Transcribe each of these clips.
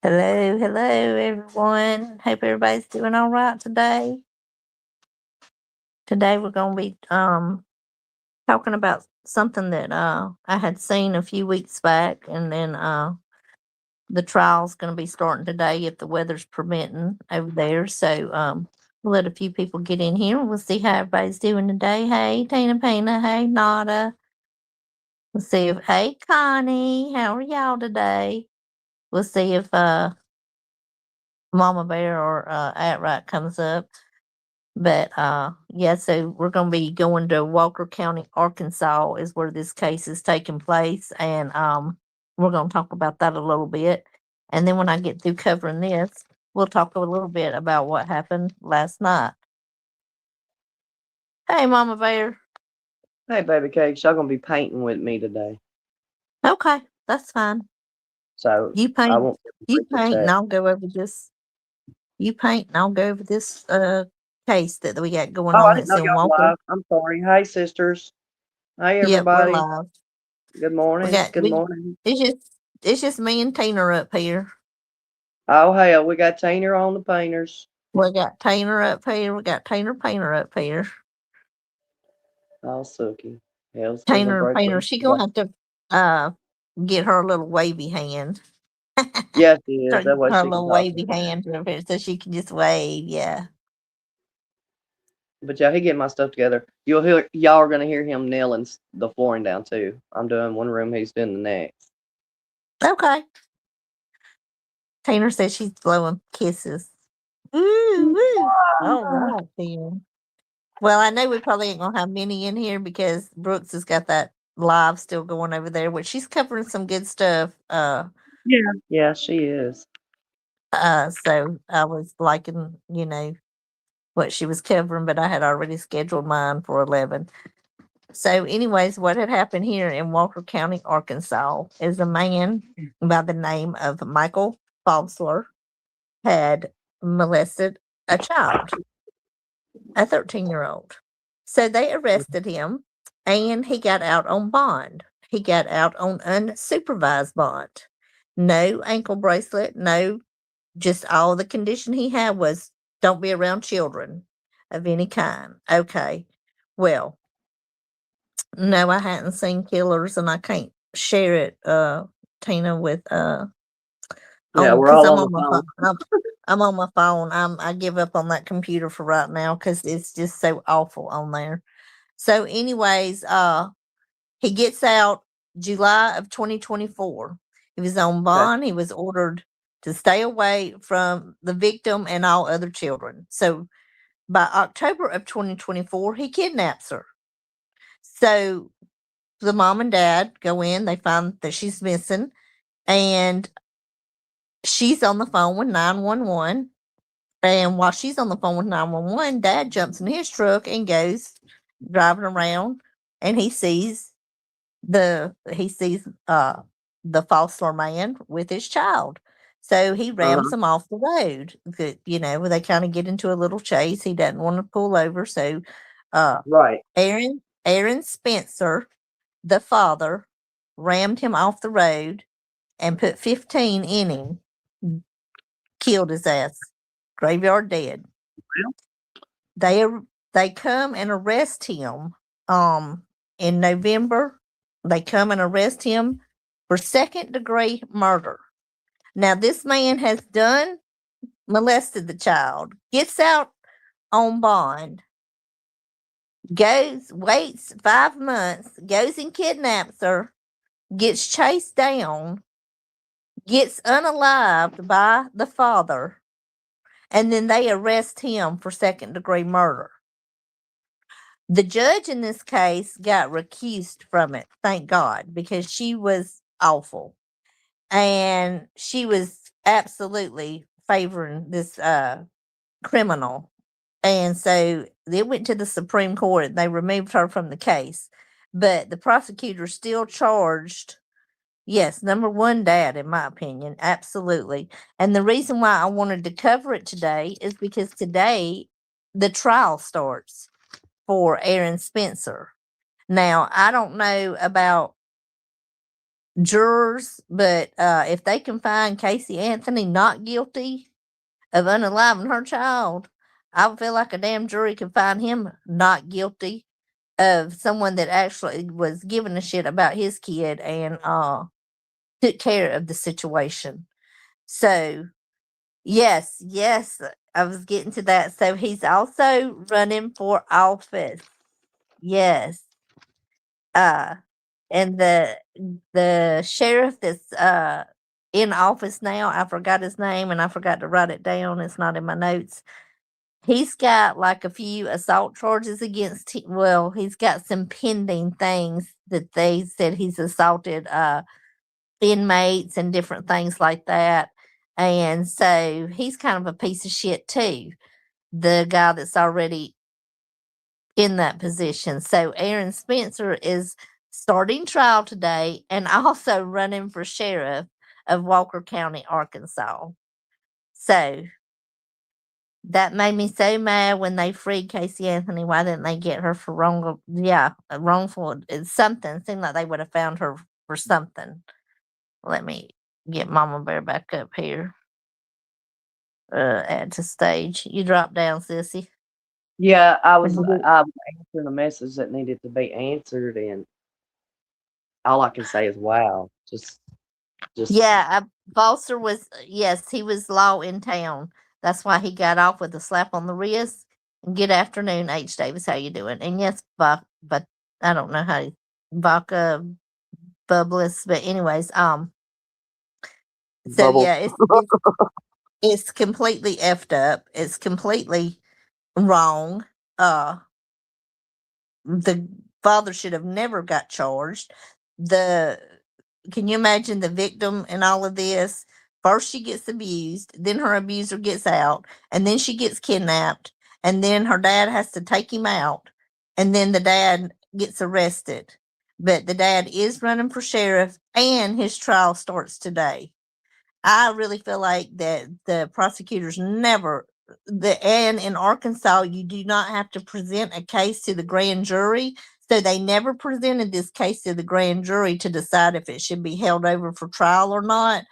Hello, hello, everyone. Hope everybody's doing all right today. Today we're going to be talking about something that I had seen a few weeks back, and then the trial's going to be starting today if the weather's permitting over there. So we'll let a few people get in here, and we'll see how everybody's doing today. Hey, Tina Pina. Hey, Nada. We'll see if hey, Connie. How are y'all today? We'll see if Mama Bear or Outright comes up. But yeah, so we're going to be going to Walker County, Arkansas, is where this case is taking place, and we're going to talk about that a little bit. And then when I get through covering this, we'll talk a little bit about what happened last night. Hey, Mama Bear. Hey, baby cakes, y'all gonna be painting with me today. Okay, that's fine. So You I paint, won't you break the paint, and chat. I'll go over this. You paint, and I'll go over this case that we got going Oh, I on didn't that's know in y'all Walker. live. I'm sorry. Hey, sisters. Hey, Yep, we're everybody. live. Good We morning. got Good we. morning. It's just me and Tina up here. Oh, hell, we got Tainer on the painters. We got Tainer up here. We got Tainer Painter up here. Oh, Sookie. Hell's gonna Tainer break Painter. loose She today. gonna have to uh get her little wavy hand. Yes, she is. her, That's what her she can little talk wavy about. hand up here so she can just wave. Yeah. But yeah, he get my stuff together. You'll hear y'all are gonna hear him nailing the flooring down too. I'm doing one room, he's doing the next. Okay. Tainer says she's blowing kisses. Woo woo. All right then. Well, I know we probably ain't gonna have many in here because Brooks has got that live still going over there, which she's covering some good stuff. Yeah. Yeah, she is. So I was liking, what she was covering, but I had already scheduled mine for 11. So, anyways, what had happened here in Walker County, Arkansas, is a man by the name of Michael Falsler had molested a child, a 13-year-old. So they arrested him and he got out on bond. He got out on unsupervised bond. No ankle bracelet, no, just all the condition he had was don't be around children of any kind. Okay. Well, no, I hadn't seen Killers, and I can't share it, Tina, with Yeah, on we're because all I'm on the on my phone. phone. I'm on my phone. I give up on that computer for right now because it's just so awful on there. So, anyways, he gets out July of 2024. He was on Okay. bond. He was ordered to stay away from the victim and all other children. So, by October of 2024, he kidnaps her. So the mom and dad go in, they find that she's missing, and she's on the phone with 911. And while she's on the phone with 911, dad jumps in his truck and goes driving around, and he sees the Fosler man with his child. So he rams Uh-huh. him off the road. Where they kind of get into a little chase. He doesn't want to pull over. So uh Right. Aaron Spencer, the father, rammed him off the road and put 15 in him, killed his ass, graveyard dead. Well, They they come and arrest him in November. They come and arrest him for second-degree murder. Now this man has done molested the child, gets out on bond, waits 5 months, goes and kidnaps her, gets chased down, gets unalived by the father, and then they arrest him for second-degree murder. The judge in this case got recused from it, thank God, because she was awful. And she was absolutely favoring this criminal. And so it went to the Supreme Court and they removed her from the case. But the prosecutor still charged. Yes, number one, dad, in my opinion, absolutely. And the reason why I wanted to cover it today is because today the trial starts for Aaron Spencer. Now, I don't know about jurors, but if they can find Casey Anthony not guilty of unaliving her child, I would feel like a damn jury could find him not guilty of someone that actually was giving a shit about his kid and took care of the situation. So yes, I was getting to that. So he's also running for office. Yes. And the sheriff that's in office now, I forgot his name and I forgot to write it down. It's not in my notes. He's got like a few assault charges against him. Well, he's got some pending things that they said he's assaulted inmates and different things like that. And so he's kind of a piece of shit too. The guy that's already in that position. So Aaron Spencer is starting trial today and also running for sheriff of Walker County, Arkansas. So that made me so mad when they freed Casey Anthony. Why didn't they get her for wrongful? It's something. It seemed like they would have found her for something. Let me get Mama Bear back up here. Add to stage. You drop down, sissy. Yeah, I was answering a message that needed to be answered, and all I can say is, wow, just Yeah, Foster was yes, he was law in town. That's why he got off with a slap on the wrist. And good afternoon, H. Davis. How you doing? And yes, but I don't know how you vodka bubbles, but anyways, so bubbles. yeah, it's completely effed up. It's completely wrong. The father should have never got charged. Can you imagine the victim in all of this? First she gets abused, then her abuser gets out, and then she gets kidnapped, and then her dad has to take him out, and then the dad gets arrested. But the dad is running for sheriff and his trial starts today. I really feel like that the prosecutors never and in Arkansas you do not have to present a case to the grand jury. So they never presented this case to the grand jury to decide if it should be held over for trial or not.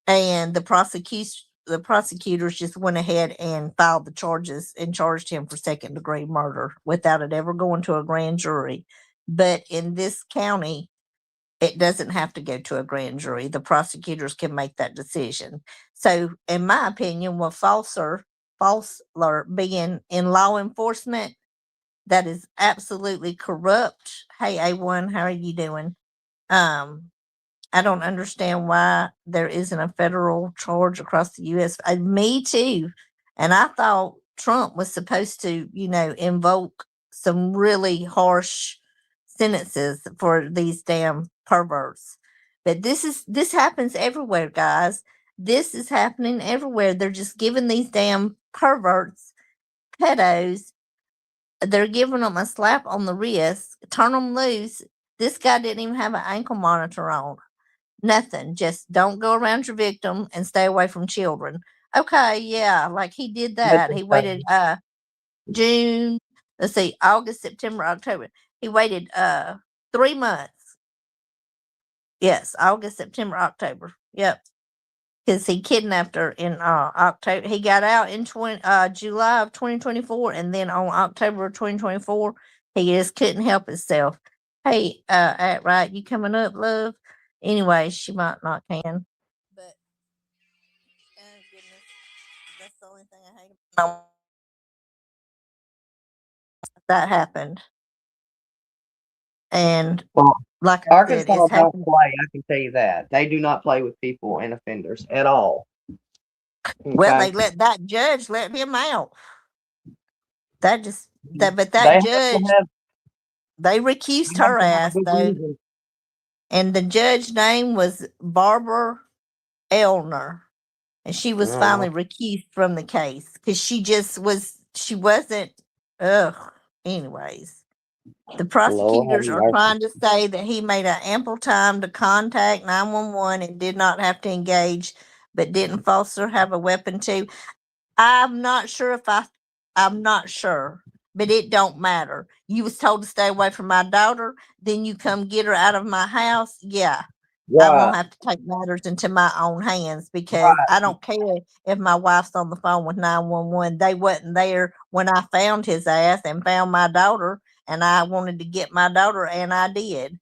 And the prosecutors just went ahead and filed the charges and charged him for second degree murder without it ever going to a grand jury. But in this county, it doesn't have to go to a grand jury. The prosecutors can make that decision. So, in my opinion, with Falsler being in law enforcement, that is absolutely corrupt. Hey, A1, how are you doing? I don't understand why there isn't a federal charge across the U.S. Me too. And I thought Trump was supposed to, invoke some really harsh sentences for these damn perverts. But this happens everywhere, guys. This is happening everywhere. They're just giving these damn perverts, pedos, they're giving them a slap on the wrist, turn them loose. This guy didn't even have an ankle monitor on. Nothing. Just don't go around your victim and stay away from children. Okay, yeah, like he did that. He waited June, let's see, August, September, October. He waited 3 months. Yes, August, September, October. Yep. Because he kidnapped her in October. He got out in July of 2024, and then on October of 2024, he just couldn't help himself. Hey, at right, you coming up, love? Anyway, she might not can. But oh goodness, that's the only thing I hate about that happened. And Well, like I said, Arkansas it's don't happened. play. I can tell you that they do not play with people and offenders at all. Well, Okay? they let that judge let him out. But They that have to judge, have, they they recused have her to have a ass good though. reason. And the judge name was Barbara Elner. And she was finally recused from the case because she wasn't, ugh. Anyways, the prosecutors are trying to say that he made an ample time to contact 911 and did not have to engage, but didn't Foster have a weapon too? I'm not sure I'm not sure, but it don't matter. You was told to stay away from my daughter, then you come get her out of my house. Yeah. I won't Right. have to take matters into my own hands because I don't care if my wife's on the phone with 911. They wasn't there when I found his ass and found my daughter, and I wanted to get my daughter, and I did,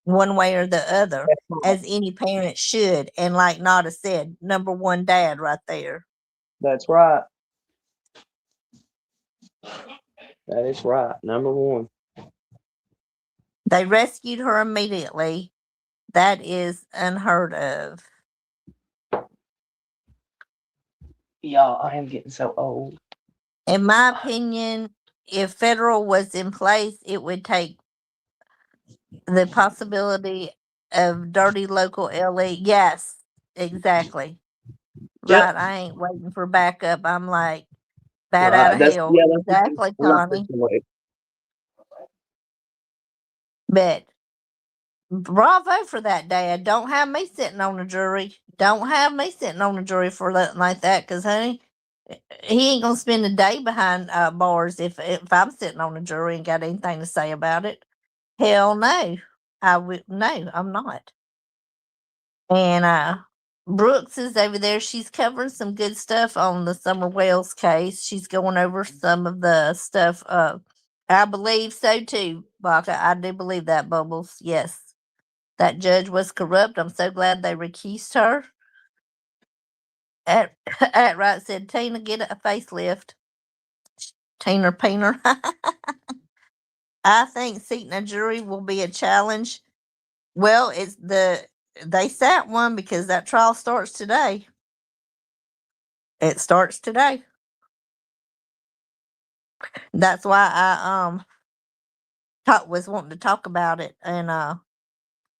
one way or the other, That's right. as any parent should. And like Nada said, number one dad right there. That's right. That is right. Number one. They rescued her immediately. That is unheard of. Y'all, I am getting so old. In my opinion, if federal was in place, it would take the possibility of dirty local LE. Yes, exactly. Yep. Right. I ain't waiting for backup. I'm like, bat Right. out of That's hell. that's Exactly, I'm not Connie. pushing away. But bravo for that, Dad. Don't have me sitting on a jury. Don't have me sitting on a jury for nothing like that, because, honey, he ain't gonna spend a day behind bars if I'm sitting on a jury and got anything to say about it. Hell no, no, I'm not. And Brooks is over there. She's covering some good stuff on the Summer Wells case. She's going over some of the stuff. I believe so too, Baca. I do believe that, Bubbles. Yes. That judge was corrupt. I'm so glad they recused her. At right said, Tina, get a facelift. Tina Peener. I think seating a jury will be a challenge. Well, they sat one because that trial starts today. It starts today. That's why I was wanting to talk about it, and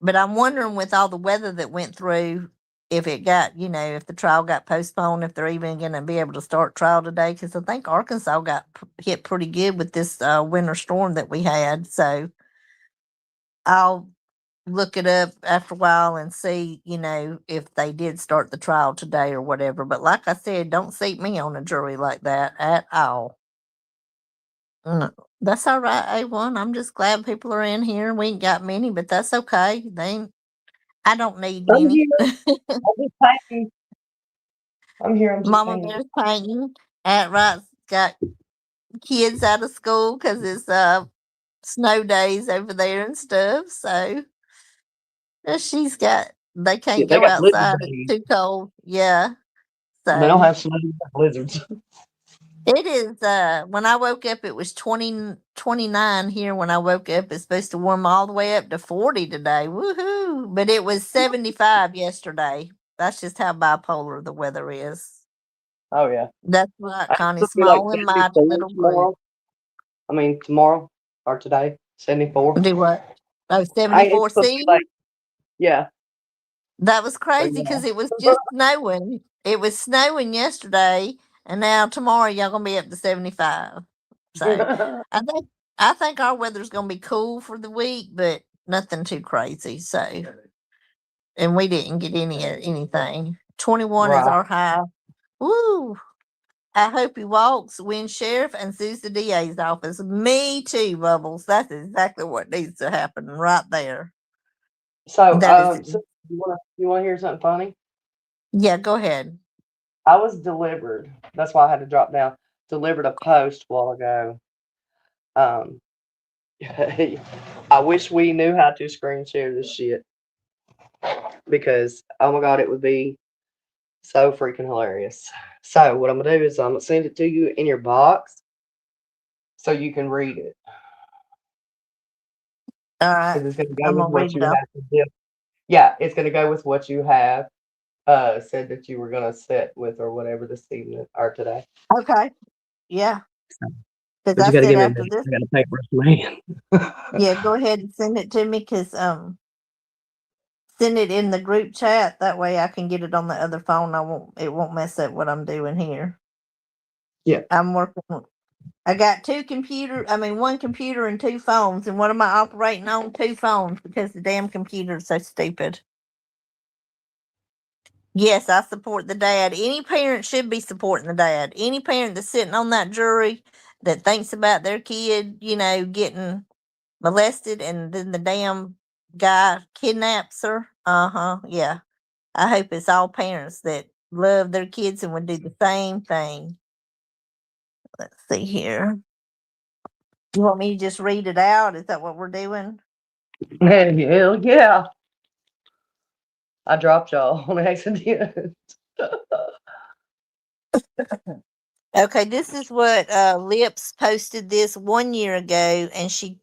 but I'm wondering, with all the weather that went through, if it got, if the trial got postponed, if they're even going to be able to start trial today, because I think Arkansas got hit pretty good with this winter storm that we had. So I'll look it up after a while and see, if they did start the trial today or whatever. But like I said, don't seat me on a jury like that at all. No, that's all right, A1. I'm just glad people are in here. We ain't got many, but that's okay. I don't need I'm many. here. I'm just painting. I'm here. I'm just Mama painting. Bear's painting. At Right's got kids out of school because it's snow days over there and stuff. So she's got, they Yeah, can't they go got blizzard outside. days. It's too cold. Yeah. They don't So have snow, they have blizzards. it is, when I woke up, it was 29 here when I woke up. It's supposed to warm all the way up to 40 today. Woohoo. But it was 75 yesterday. That's just how bipolar the weather is. Oh yeah. That's right, I Connie. think it'll be like Small and mighty 74 little group. tomorrow. I mean tomorrow or today. 74. Do what? Oh, It's 74 supposed to be C? like, yeah. That was So crazy yeah. because it was just snowing. It was snowing yesterday, and now tomorrow y'all gonna be up to 75. So I think our weather's gonna be cool for the week, but nothing too crazy. So, and we didn't get anything. 21 is Right. our high. Woo! I hope he walks, wins sheriff, and sues the DA's office. Me too, Bubbles. That's exactly what needs to happen right there. So That is, so you wanna hear something funny? yeah, go ahead. I was delivered. That's why I had to drop down. Delivered a post a while ago. Um I wish we knew how to screen share this shit because oh my god, it would be so freaking hilarious. So what I'm gonna do is I'm gonna send it to you in your box so you can read it. All right. Because it's gonna go I'm with gonna read what it you off. have to do. Yeah, it's gonna go with what you have said that you were gonna sit with or whatever this evening or today. Okay. Yeah. Because But I you gotta said give me a after minute. this, I got a paper man. yeah, go ahead and send it to me, because send it in the group chat. That way I can get it on the other phone. It won't mess up what I'm doing here. Yeah. I'm working. I got one computer and two phones. And what am I operating on? Two phones, because the damn computer is so stupid. Yes, I support the dad. Any parent should be supporting the dad. Any parent that's sitting on that jury that thinks about their kid, getting molested, and then the damn guy kidnaps her, Yeah. I hope it's all parents that love their kids and would do the same thing. Let's see here. You want me to just read it out? Is that what we're doing? Hell yeah. I dropped y'all on accident. Okay, this is what Lips posted this 1 year ago, and she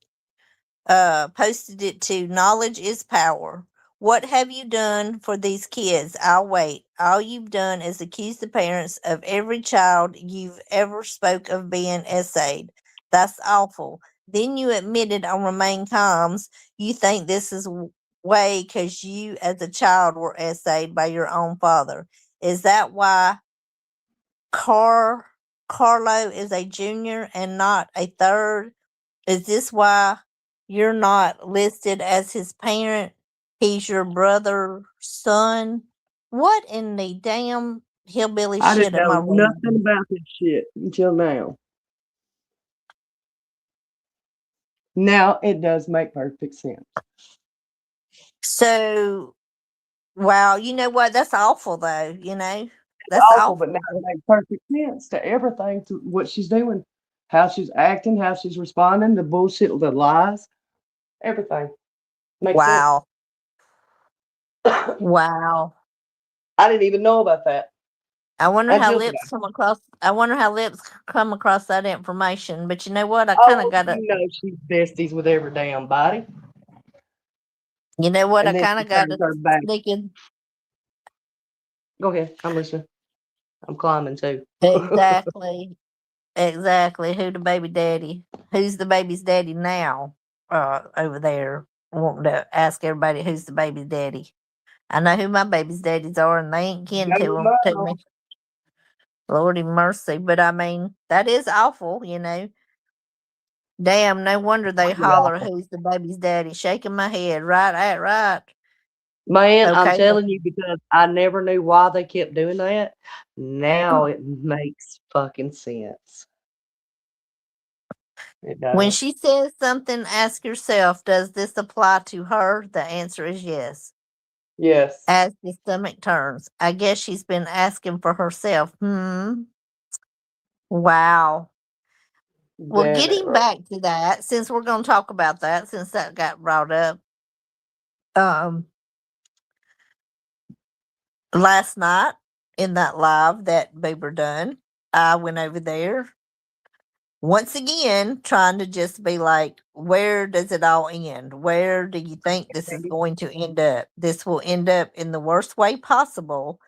posted it to Knowledge is Power. What have you done for these kids? I'll wait. All you've done is accuse the parents of every child you've ever spoke of being essayed. That's awful. Then you admitted on Remain Calms you think this is way because you as a child were essayed by your own father. Is that why Carlo is a junior and not a third? Is this why you're not listed as his parent? He's your brother's son. What in the damn hillbilly I shit didn't am know I nothing reading? about this shit until now. Now it does make perfect sense. So, wow, you know what? That's awful, though. That's Awful, but now awful. it makes perfect sense to everything, to what she's doing, how she's acting, how she's responding, the bullshit, the lies, everything makes sense. Wow, I wow. didn't even know about that I wonder how until today. lips come across. I wonder how lips come across that information. But you know what? I kind of Oh, got to. you know she's besties with every damn body. You know what? I And then kind she of got turns to her back. sneaking. Go ahead. I'm listening. I'm climbing too. Exactly. Exactly. Who the baby daddy? Who's the baby's daddy now? Over there, wanting to ask everybody who's the baby's daddy. I know who my baby's daddies are, and they ain't kin Go to mom. me. Lordy mercy, but I mean that is awful. Damn, no wonder they Really holler, awful. "Who's the baby's daddy?" Shaking my head, right. Man, I'm Okay, telling you, because I never knew why they kept doing that. Now it makes fucking sense. It when does. she says something, ask yourself, does this apply to her? The answer is yes. Yes. As the stomach turns. I guess she's been asking for herself. Wow. Well, Damn it, getting right. back to that, since we're going to talk about that, since that got brought up, um, last night in that live that Bieber done, I went over there once again trying to just be like, where does it all end? Where do you think this is going to end up? This will end up in the worst way possible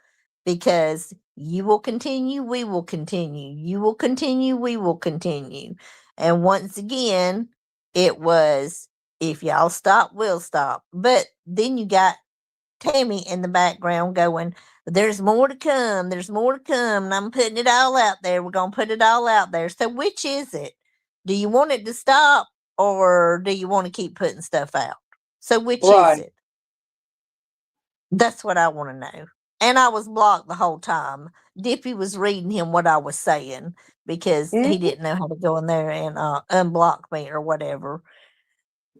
because you will continue, we will continue. You will continue, we will continue. And once again, it was if y'all stop, we'll stop. But then you got Tammy in the background going, there's more to come, there's more to come, and I'm putting it all out there. We're gonna put it all out there. So which is it? Do you want it to stop or do you want to keep putting stuff out? So which is Right. it? That's what I want to know. And I was blocked the whole time. Dippy was reading him what I was saying because he Mhm. didn't know how to go in there and unblock me or whatever.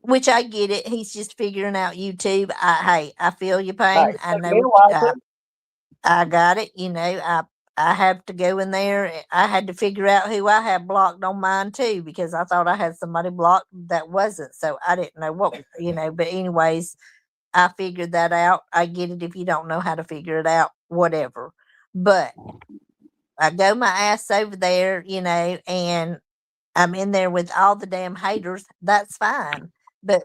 Which I get it. He's just figuring out YouTube. Hey, I feel your pain. It I took know me a what while too. I got it. I have to go in there. I had to figure out who I had blocked on mine too because I thought I had somebody blocked that wasn't. So I didn't know what. But anyways, I figured that out. I get it if you don't know how to figure it out, whatever. But I go my ass over there, and I'm in there with all the damn haters. That's fine. But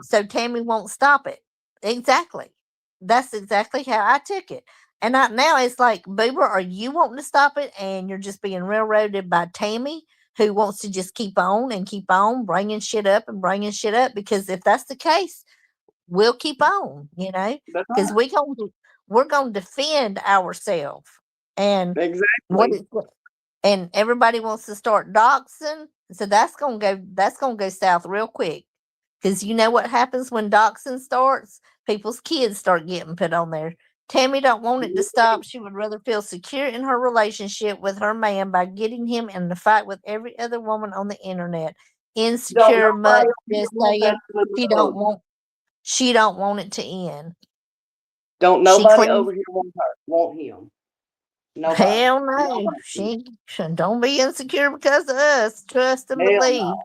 so Tammy won't stop it. Exactly. That's exactly how I took it. And now it's like, Boober, are you wanting to stop it? And you're just being railroaded by Tammy, who wants to just keep on bringing shit up and bringing shit up. Because if that's the case, we'll keep on, That's because right. we're going to defend ourselves. And what Exactly. is and everybody wants to start doxing, so that's gonna go south real quick. Because you know what happens when doxing starts? People's kids start getting put on there. Tammy don't want it to stop. She would rather feel secure in her relationship with her man by getting him in the fight with every other woman on the internet. Don't Insecure, nobody much else just want that saying to live she don't alone. want she don't want it to end. Don't She nobody cleaned. over here want him. Nobody. Hell no. Nobody. Don't be insecure because of us. Trust and Hell believe. no.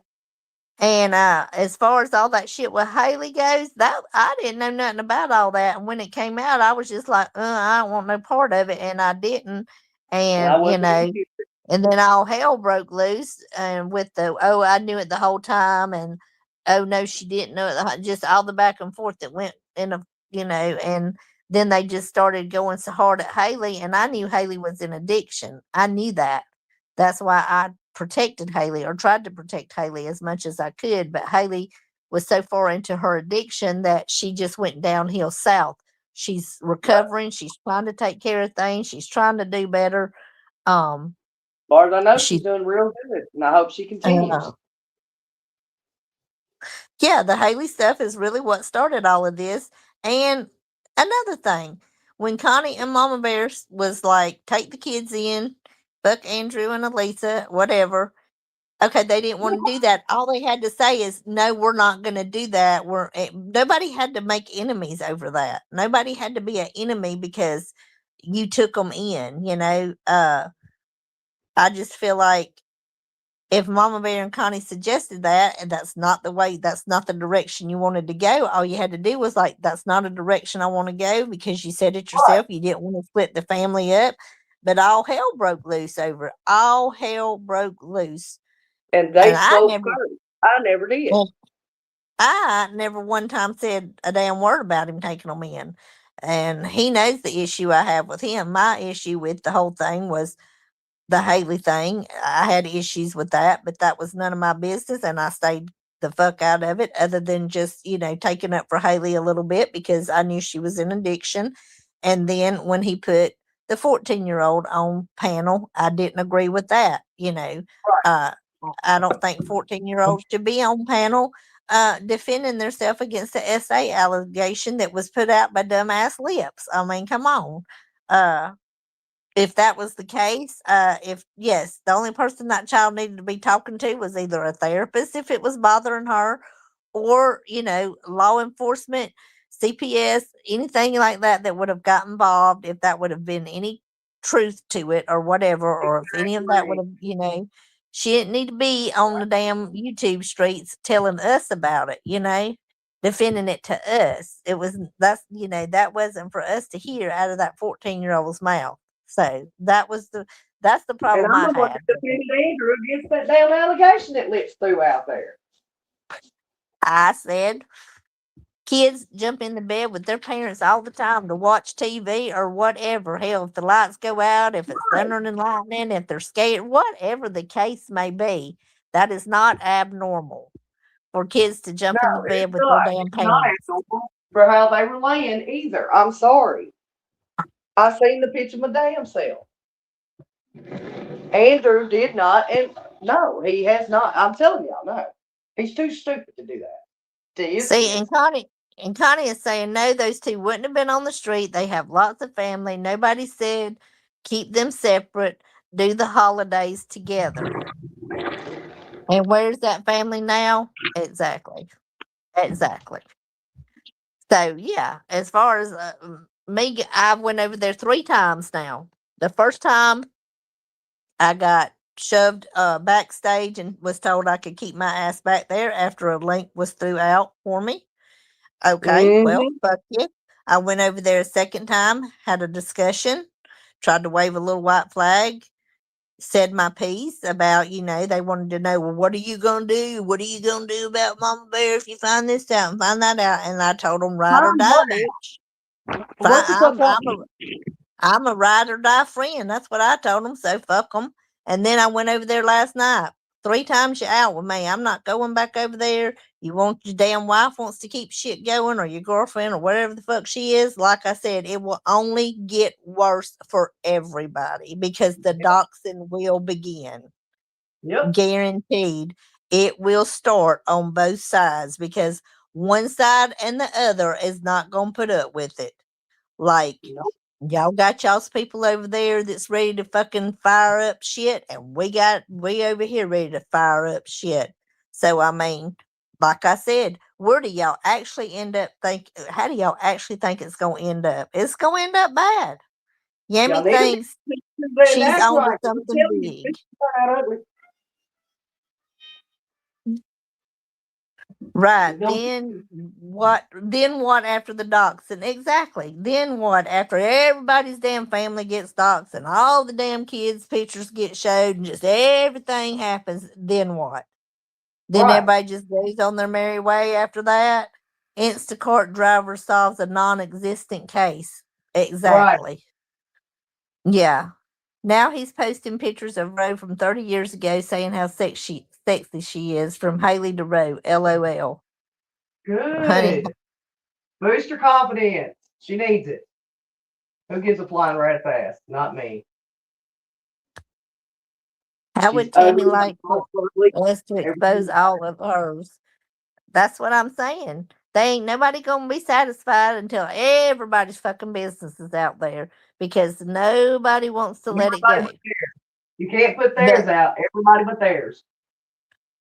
And as far as all that shit with Haley goes, that I didn't know nothing about all that. And when it came out, I was just like, I don't want no part of it, and I didn't. And I And wasn't either. and then all hell broke loose, and with the I knew it the whole time, and oh no, she didn't know it. Just all the back and forth that went in a and then they just started going so hard at Haley, and I knew Haley was in addiction. I knew that. That's why I protected Haley or tried to protect Haley as much as I could. But Haley was so far into her addiction that she just went downhill south. She's recovering. She's trying to take care of things. She's trying to do better. Um, As far as I know, she's she, doing real good, and I hope she continues. uh, yeah, the Haley stuff is really what started all of this. And another thing, when Connie and Mama Bear was like, take the kids in, fuck Andrew and Elisa, whatever. Okay, they didn't want to do that. All they had to say is, "No, we're not going to do that." Nobody had to make enemies over that. Nobody had to be an enemy because you took them in. I just feel like if Mama Bear and Connie suggested that, and that's not the way, that's not the direction you wanted to go. All you had to do was like, "That's not a direction I want to go," because you said it Right. yourself. You didn't want to split the family up, but all hell broke loose over it. All hell broke loose. And they And I spoke never first. I never did. Well, I never one time said a damn word about him taking them in. And he knows the issue I have with him. My issue with the whole thing was the Haley thing. I had issues with that, but that was none of my business. And I stayed the fuck out of it, other than just, taking up for Haley a little bit because I knew she was in addiction. And then when he put the 14-year-old on panel, I didn't agree with that. Uh, I don't think 14-year-olds should be on panel defending themselves against the SA allegation that was put out by dumbass lips. I mean, come on. Uh, if that was the case, yes, the only person that child needed to be talking to was either a therapist if it was bothering her, or, law enforcement, CPS, anything like that that would have got involved if that would have been any truth to it or whatever, or if any of that would Exactly. have, she didn't need to be on the damn YouTube streets telling us about it, defending it to us. That wasn't for us to hear out of that 14-year-old's mouth. So that's the And problem I'm I the one had. that defended Andrew against that damn allegation that Lips threw out there. I said kids jump in the bed with their parents all the time to watch TV or whatever. Hell, if the lights go out, if it's thundering and lightning, if they're scared, whatever the case may be, that is not abnormal for kids to jump in the No, bed with their damn it's not parents. abnormal for how they were laying either. I'm sorry. I seen the picture my damn self. Andrew did not, and no, he has not. I'm telling y'all, no. He's too stupid to do that to his See, kids. and Connie is saying no, those two wouldn't have been on the street. They have lots of family. Nobody said keep them separate, do the holidays together. And where's that family now? Exactly. Exactly. So yeah, as far as me, I went over there 3 times now. The first time I got shoved backstage and was told I could keep my ass back there after a link was threw out for me. Okay, well, Mm-hmm. fuck you. I went over there a second time, had a discussion, tried to wave a little white flag, said my piece about, they wanted to know, well, what are you going to do? What are you going to do about Mama Bear if you find this out and find that out? And I told them, ride or Find die, what bitch. What the fuck I'm a ride or die friend. That's what I told them. So fuck them. And then I went over there last night. 3 times you're out with me. I'm not going back over there. You want your damn wife wants to keep shit going, or your girlfriend, or whatever the fuck she is. Like I said, it will only get worse for everybody because the doxing will begin. Yep. Guaranteed. It will start on both sides because one side and the other is not going to put up with it. Like, Nope. y'all got y'all's people over there that's ready to fucking fire up shit, and we over here ready to fire up shit. So I mean, like I said, where do y'all actually end up how do y'all actually think it's gonna end up? It's gonna end up bad. Y'all Yami need to thinks then she's that's on to right. I'm something telling you, big. this turn out ugly. Right. It's gonna- Then what after the dachshund? Exactly. Then what after everybody's damn family gets dachshund, all the damn kids' pictures get showed, and just everything happens, then what? Then Right. everybody just goes on their merry way after that. Instacart driver solves a non existent case. Exactly. Yeah. Now he's posting pictures of Roe from 30 years ago saying how sexy she is from Haley to Roe. LOL. Honey, Good. Boost her confidence. She needs it. Who gives a flying rat fast? Not me. how She's would Tammy ugly. like for Ugly. us to expose Everything. all of hers? That's what I'm saying. They ain't nobody gonna be satisfied until everybody's fucking business is out there because nobody wants to let it Everybody go. but theirs. You can't put But theirs out. Everybody but theirs.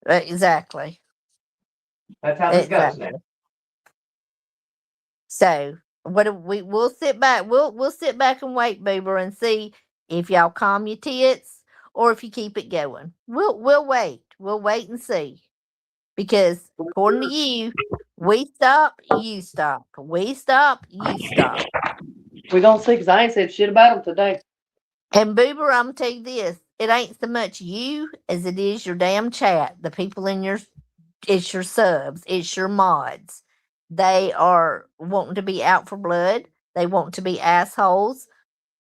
exactly. That's how this goes now. Exactly. So what do we'll sit back. We'll sit back and wait, Boober, and see if y'all calm your tits or if you keep it going. We'll wait. We'll wait and see. Because according to you, we stop, you stop. We stop, you stop. We're gonna see, because I ain't said shit about them today. And Boober, I'm gonna tell you this: it ain't so much you as it is your damn chat. The people in it's your subs, it's your mods. They are wanting to be out for blood. They want to be assholes.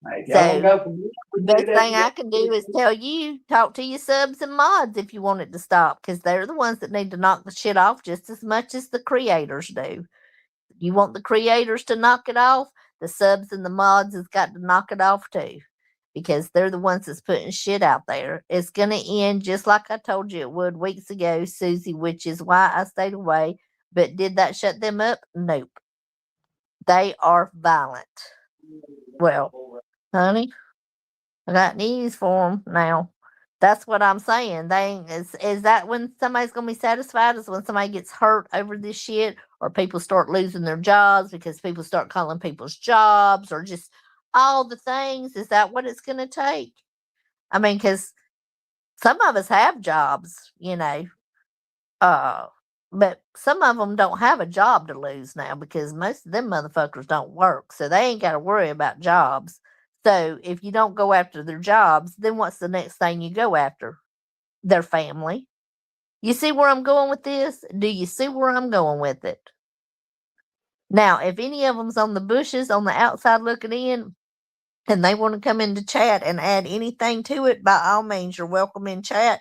Hey, if y'all want to So go from here, we the can do best that thing I together. can do is tell you, talk to your subs and mods if you want it to stop, because they're the ones that need to knock the shit off just as much as the creators do. You want the creators to knock it off, the subs and the mods has got to knock it off too. Because they're the ones that's putting shit out there. It's gonna end just like I told you it would weeks ago, Susie, which is why I stayed away. But did that shut them up? Nope. They are violent. Well, honey, I got news for them now. That's what I'm saying. Is that when somebody's gonna be satisfied? Is when somebody gets hurt over this shit, or people start losing their jobs because people start calling people's jobs, or just all the things? Is that what it's gonna take? I mean, because some of us have jobs, uh, but some of them don't have a job to lose now because most of them motherfuckers don't work, so they ain't got to worry about jobs. So if you don't go after their jobs, then what's the next thing you go after? Their family. You see where I'm going with this? Do you see where I'm going with it? Now, if any of them's on the bushes on the outside looking in, and they want to come into chat and add anything to it, by all means, you're welcome in chat.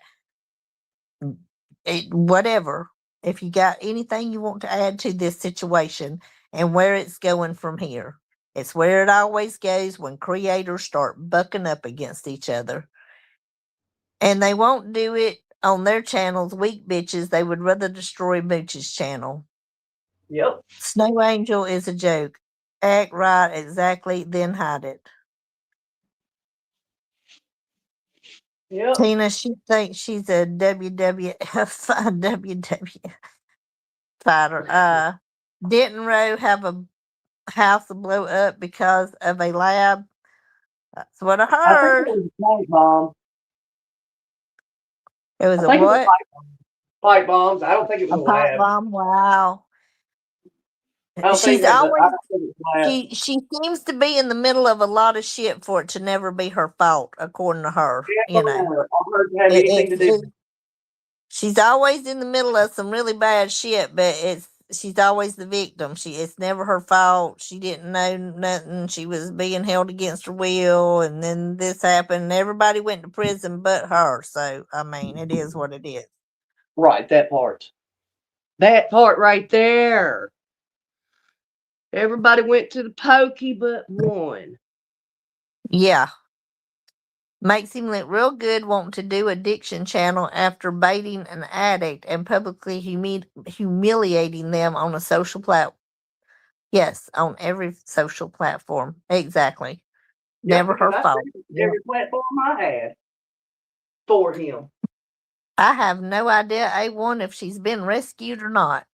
Whatever. If you got anything you want to add to this situation and where it's going from here, it's where it always goes when creators start bucking up against each other. And they won't do it on their channels, weak bitches. They would rather destroy Mooch's channel. Yep. Snow Angel is a joke. Act right, exactly, then hide it. Yep. Tina, she thinks she's a WWF WW fighter. Didn't Roe have a house blow up because of a lab? That's what I I think heard. it was a pipe bomb. It was I a think it was what? pipe bombs. I don't think it was A a pipe lab. bomb. Wow. I don't think She's it was. I always don't think it was a lab. she seems to be in the middle of a lot of shit for it to never be her fault, according to her. Yeah, You know, I've heard it have it, anything to it's do. it, she's always in the middle of some really bad shit, but she's always the victim. It's never her fault. She didn't know nothing. She was being held against her will, and then this happened. And everybody went to prison but her. So I mean, it is what it is. Right, that part. That part right there. Everybody went to the pokey but one. Yeah. Makes him look real good wanting to do addiction channel after baiting an addict and publicly humiliating them on a social platform. Yes, on every social platform. Exactly. Yep, Never because her I fault. said Yep. every platform I had for him. I have no idea, A1, if she's been rescued or not.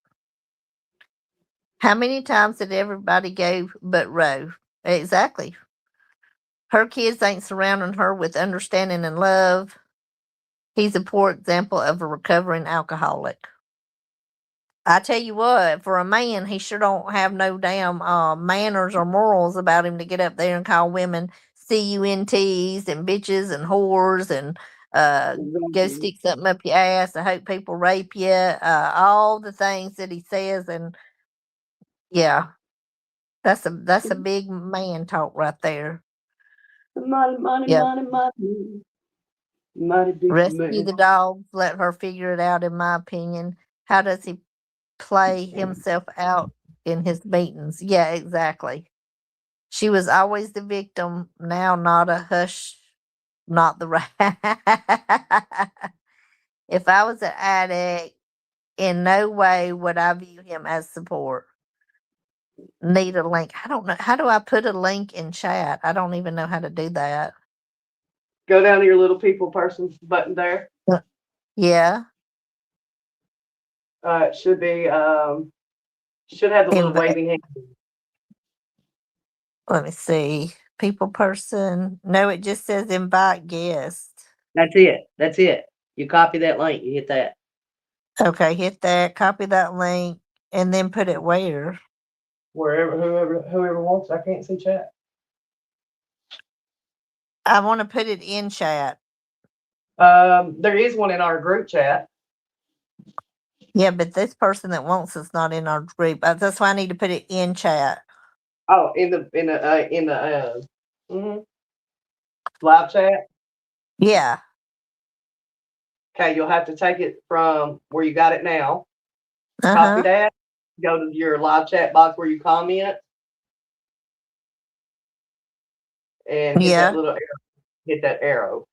How many times did everybody go but Roe? Exactly. Her kids ain't surrounding her with understanding and love. He's a poor example of a recovering alcoholic. I tell you what, for a man, he sure don't have no damn manners or morals about him to get up there and call women CUNTs and bitches and whores and go Exactly. stick something up your ass. I hope people rape you. All the things that he says, and yeah, that's a big man talk right there. Money, money, Yeah, money, money. Mighty big rescue man. the dogs. Let her figure it out. In my opinion, how does he play himself out in his meetings? Yeah, exactly. She was always the victim, now not a hush, not the right. If I was an addict, in no way would I view him as support. Need a link. I don't know. How do I put a link in chat? I don't even know how to do that. Go down to your little people person button there. Yeah. It should be should have the little Invite. waving hand. Let me see. People person. No, it just says invite guest. That's it. That's it. You copy that link, you hit that. Okay, hit that, copy that link, and then put it where? Wherever whoever wants. I can't see chat. I want to put it in chat. There is one in our group chat. Yeah, but this person that wants it's not in our group. That's why I need to put it in chat. Oh, in the live chat. Yeah. Okay, you'll have to take it from where you got it now. Uh Copy huh. that. Go to your live chat box where you comment and hit that Yeah. little arrow. Hit that arrow.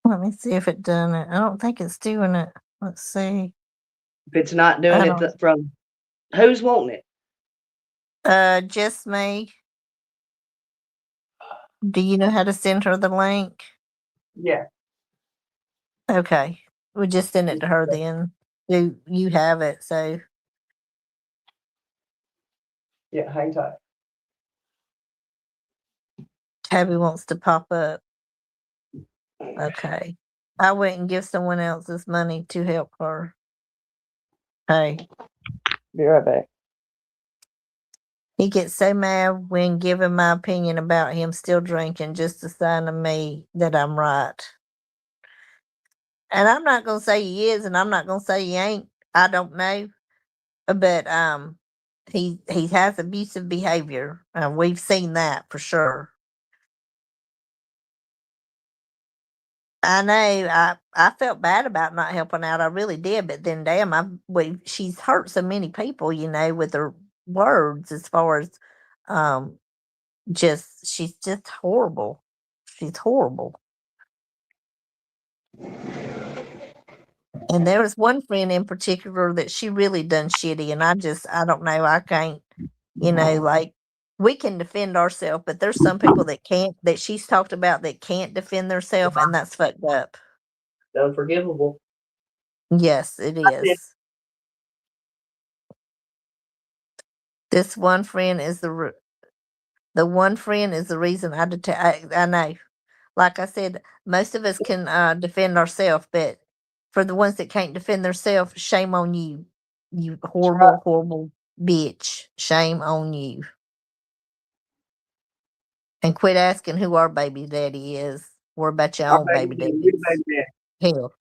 Let me see if it done it. I don't think it's doing it. Let's see. If it's not doing I it don't. from who's wanting it? Just me. Do you know how to send her the link? Yeah. Okay. We'll just send it to her then. Do you have it? So Yeah, hang tight. Tabby wants to pop up. Okay. I wouldn't give someone else this money to help her. Hey, Be right back. he gets so mad when giving my opinion about him still drinking, just a sign to me that I'm right. And I'm not gonna say he is, and I'm not gonna say he ain't. I don't know, but he has abusive behavior. We've seen that for sure. I know. I felt bad about not helping out. I really did. But then, damn, she's hurt so many people, with her words. As far as, um, she's just horrible. She's horrible. And there was one friend in particular that she really done shitty, and I don't know. I can't, like we can defend ourselves, but there's some people that can't. That she's talked about that can't defend themselves, and that's fucked up. Unforgivable. Yes, it That's it. is. This one friend is the one friend is the reason I know. Like I said, most of us can defend ourselves, but for the ones that can't defend themselves, shame on you. You That's right. horrible, horrible bitch. Shame on you. And quit asking who our baby daddy is. Worry about your Our own baby baby, we the daddies. baby daddy. Hell,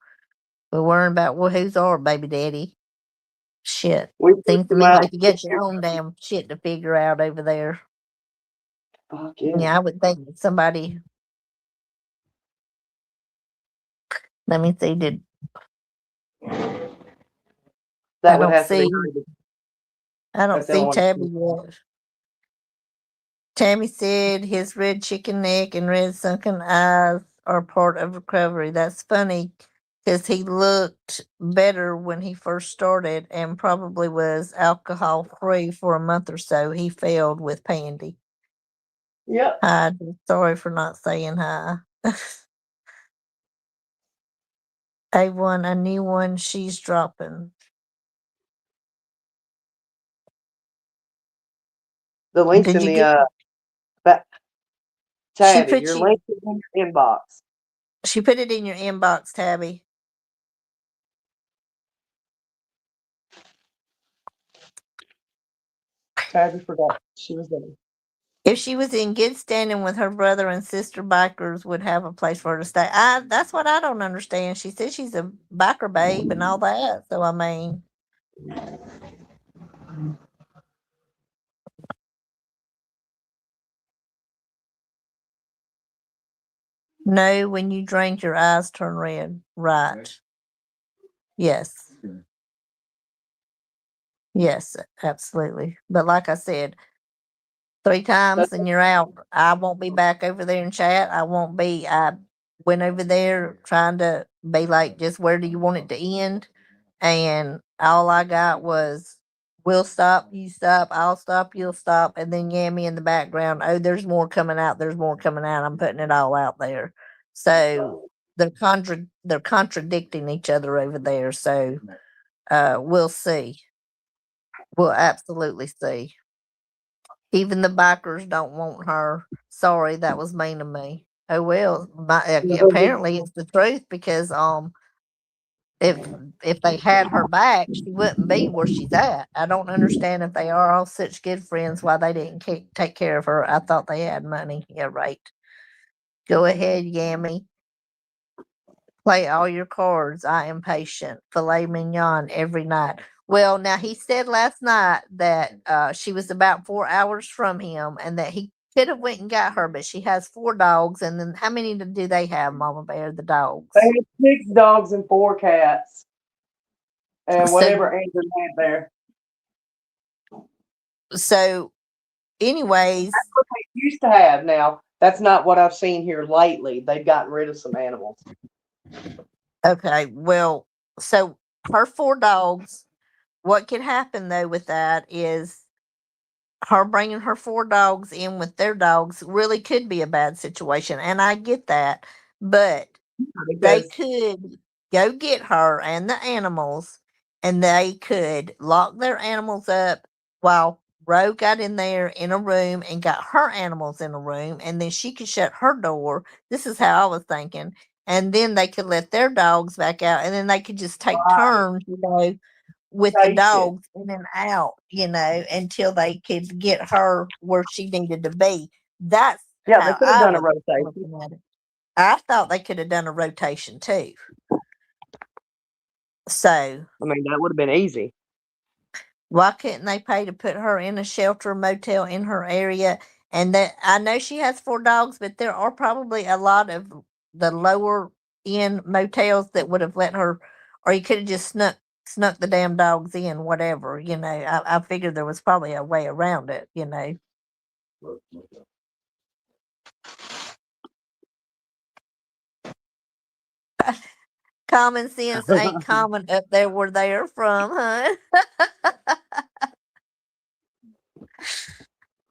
we're worrying about who's our baby daddy. Shit. We put Seems to them me out. like you got your own damn shit to figure out over there. Fuck yeah. Yeah, I would think that somebody. Let me see. That I would don't have to be see. her. I don't That's the only see one. Tabby yet. Tammy said his red chicken neck and red sunken eyes are part of recovery. That's funny because he looked better when he first started and probably was alcohol free for a month or so. He failed with Pandy. Yep. Hi, sorry for not saying hi. A1, a new one she's dropping. The link's Did in you the get? back. She Tabby, put your you. link is in your inbox. She put it in your inbox, Tabby. Tabby forgot she was there. If she was in good standing with her brother and sister, bikers would have a place for her to stay. That's what I don't understand. She says she's a biker babe and all that. So I mean, no, when you drink, your eyes turn red. Right. Yes. Yes, absolutely. But like I said, 3 times and you're out. I won't be back over there in chat. I won't be. I went over there trying to be like, just where do you want it to end? And all I got was, we'll stop, you stop, I'll stop, you'll stop, and then Yammy in the background. Oh, there's more coming out. There's more coming out. I'm putting it all out there. So they're contradicting each other over there. So we'll see. We'll absolutely see. Even the bikers don't want her. Sorry, that was mean of me. Oh well, apparently it's the truth because if they had her back, she wouldn't be where she's at. I don't understand if they are all such good friends why they didn't take care of her. I thought they had money. Yeah, right. Go ahead, Yammy. Play all your cards. I am patient. Filet mignon every night. Well, now he said last night that she was about 4 hours from him, and that he could have went and got her, but she has 4 dogs. And then how many do they have, Mama Bear? The dogs. They had 6 dogs and 4 cats. And So- whatever Andrew had there. So, anyways, That's what they used to have now. That's not what I've seen here lately. They've gotten rid of some animals. okay, well, so her 4 dogs. What could happen though with that is her bringing her 4 dogs in with their dogs really could be a bad situation, and I get that, but they Because could go get her and the animals, and they could lock their animals up while Ro got in there in a room and got her animals in a room, and then she could shut her door. This is how I was thinking. And then they could let their dogs back out, and then they could just take turns, with the Rotation. dogs in and out, until they could get her where she needed to be. That's Yeah, they how could have I done a was rotation. looking at it. I thought they could have done a rotation too. So I mean, that would have been easy. why couldn't they pay to put her in a shelter motel in her area? And that I know she has 4 dogs, but there are probably a lot of the lower end motels that would have let her, or you could have just snuck the damn dogs in, whatever. I figured there was probably a way around it. Common sense ain't common up there where they're from, huh?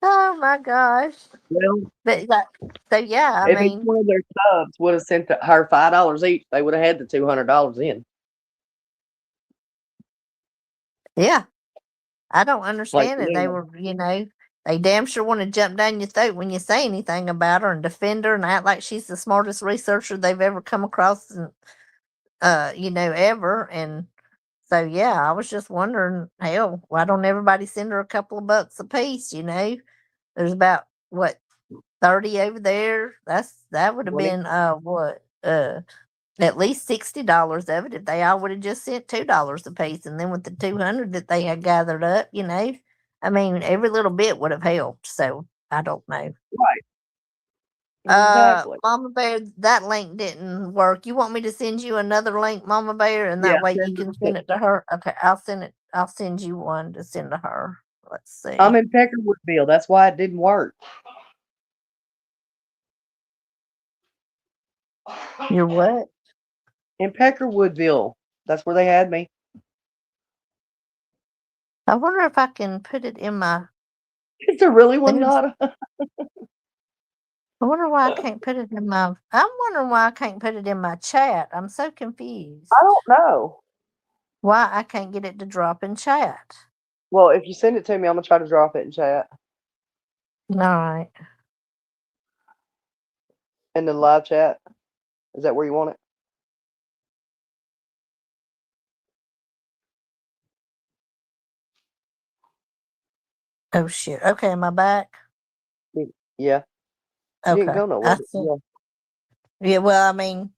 Oh my gosh. Well, But so yeah, if each one of their subs would have sent her $5 each, they would have had the $200 in. yeah. I don't understand it. They yeah. were, they damn sure want to jump down your throat when you say anything about her and defend her and act like she's the smartest researcher they've ever come across, and ever. And so yeah, I was just wondering, hell, why don't everybody send her a couple of bucks a piece? There's about what 30 over there. That would have been what at least $60 of it if they all would have just sent $2 a piece, and then with the 200 that they had gathered up, I mean, every little bit would have helped. So I don't know. Right. Exactly. Mama Bear, that link didn't work. You want me to send you another link, Mama Bear, and that Yeah, way you send can it. send it to her? Okay, I'll send it. I'll send you one to send to her. Let's see. I'm in Peckerwoodville. That's why it didn't work. You're what? In Peckerwoodville. That's where they had me. I wonder if I can put it in my. Is there really one, Nada? I wonder why I can't put it in my. I'm wondering why I can't put it in my chat. I'm so confused. I don't know. Why I can't get it to drop in chat. Well, if you send it to me, I'm gonna try to drop it in chat. All right. In the live chat. Is that where you want it? Oh shit. Okay, am I back? Yeah. You didn't Okay. go nowhere. Yeah. Yeah, well, I mean,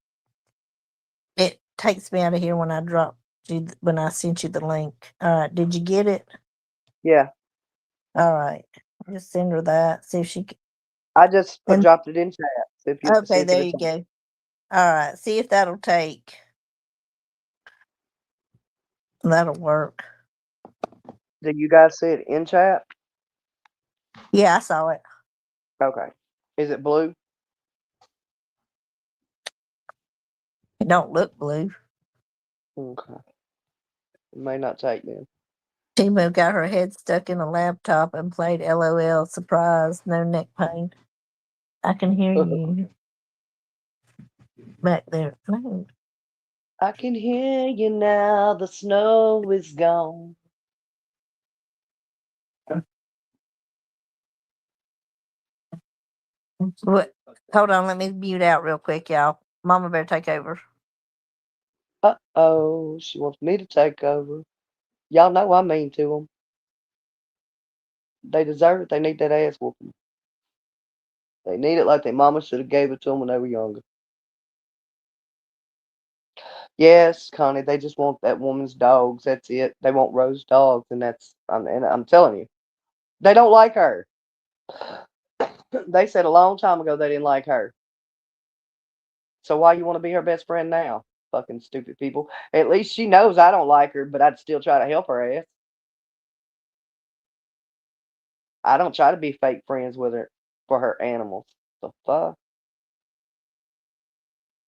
it takes me out of here when I drop you when I sent you the link. All right, did you get it? Yeah. All right, just send her that. See if she can. I just And dropped it in chat. See if okay, it'll there you take. go. All right, see if that'll take. That'll work. Did you guys see it in chat? Yeah, I saw it. Okay. Is it blue? It don't look blue. Okay. It may not take then. Timo got her head stuck in a laptop and played LOL. Surprise, no neck pain. I can hear you back there. No. I can hear you now. The snow is gone. What? Hold on, let me mute out real quick, y'all. Mama better take over. Uh-oh. She wants me to take over. Y'all know I mean to them. They deserve it. They need that ass whooping. They need it like their mama should have gave it to them when they were younger. Yes, Connie, they just want that woman's dogs. That's it. They want Rose dogs, and I'm telling you, they don't like her. They said a long time ago they didn't like her. So why you want to be her best friend now? Fucking stupid people. At least she knows I don't like her, but I'd still try to help her ass. I don't try to be fake friends with her for her animals. The fuck?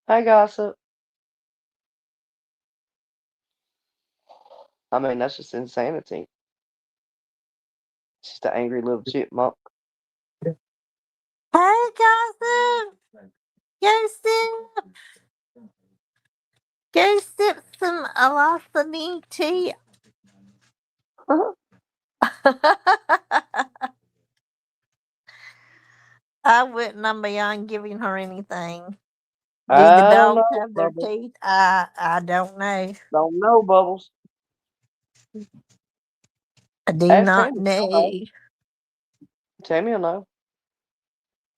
Hey, gossip. I mean, that's just insanity. She's the angry little chipmunk. Hey, gossip. Go sip some Alasani tea. I wouldn't. I'm beyond giving her anything. Do the I don't dogs know, have their Bubbles. teeth? I don't know. Don't know, Bubbles. I do Ask not Tammy. know. Tammy will know.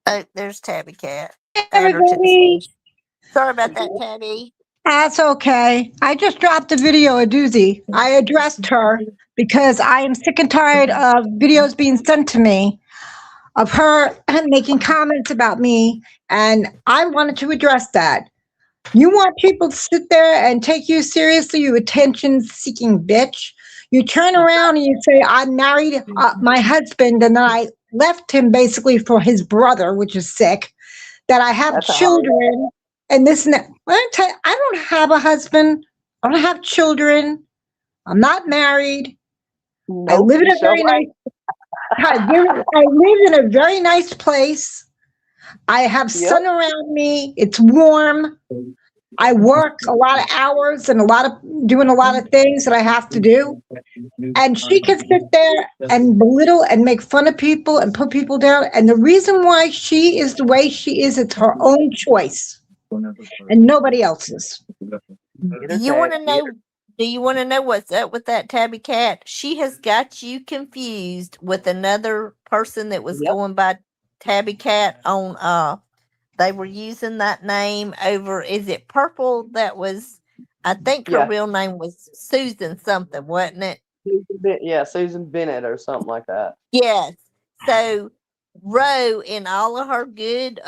Oh, there's Tabby Cat. Hey, Add her to the everybody. stage. Sorry about that, Tabby. That's okay. I just dropped a video, a doozy. I addressed her because I am sick and tired of videos being sent to me of her making comments about me, and I wanted to address that. You want people to sit there and take you seriously, you attention-seeking bitch. You turn around and you say, I married my husband, and then I left him basically for his brother, which is sick, that I have That's a hard children, and this and that. Well, I don't have a husband. I don't have children. I'm not married. I Nope, live in you a so very right. nice. I live in a very nice place. I have Yep. sun around me. It's warm. I work a lot of hours and doing a lot of things that I have to do. And she can sit there and belittle and make fun of people and put people down. And the reason why she is the way she is, it's her own choice and nobody else's. Do you want to know? Do you want to know what's up with that Tabby Cat? She has got you confused with another person that was going by Tabby Cat on. They were using that name over. Is it Purple? That was. I think her real name was Susan something, wasn't it? Susan Bennett or something like that. Yes. So Roe, in all of her good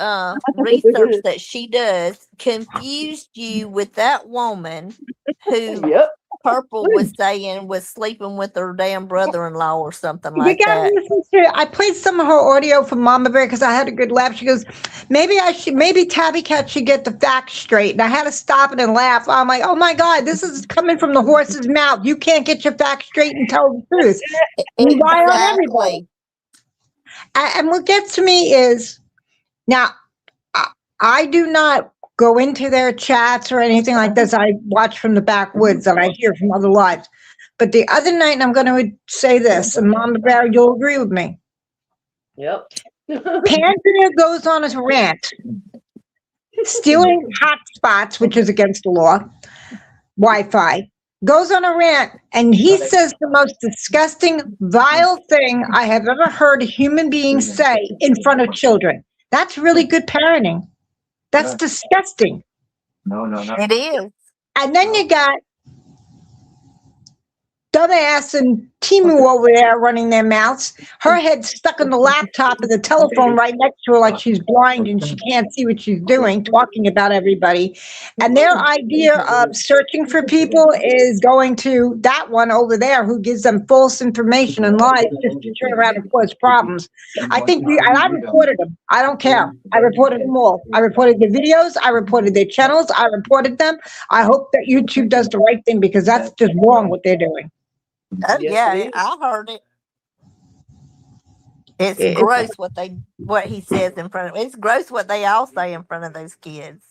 research that she does, confused you with that woman who Purple was saying was sleeping with her damn brother-in-law or something like You gotta that. listen to. I played some of her audio from Mama Bear because I had a good laugh. She goes, maybe Tabby Cat should get the facts straight. And I had to stop it and laugh. I'm like, oh my God, this is coming from the horse's mouth. You can't get your facts straight and tell the truth. You lie on everybody. And what gets to me is, now, I do not go into their chats or anything like this. I watch from the backwoods and I hear from other lives. But the other night, and I'm going to say this, and Mama Bear, you'll agree with me. Yep. Pandora goes on a rant, stealing hotspots, which is against the law, Wi-Fi, goes on a rant, and he says the most disgusting, vile thing I have ever heard a human being say in front of children. That's really good parenting. That's disgusting. It is. And then you got dumbass and Timu over there running their mouths. Her head stuck in the laptop and the telephone right next to her like she's blind and she can't see what she's doing, talking about everybody. And their idea of searching for people is going to that one over there who gives them false information and lies just to turn around and cause problems. I think and I reported them. I don't care. I reported them all. I reported the videos. I reported their channels. I reported them. I hope that YouTube does the right thing because that's just wrong what they're doing. Oh, Yes, yeah, it is. I heard it. It's It- gross what he says in front of. It's gross what they all say in front of those kids.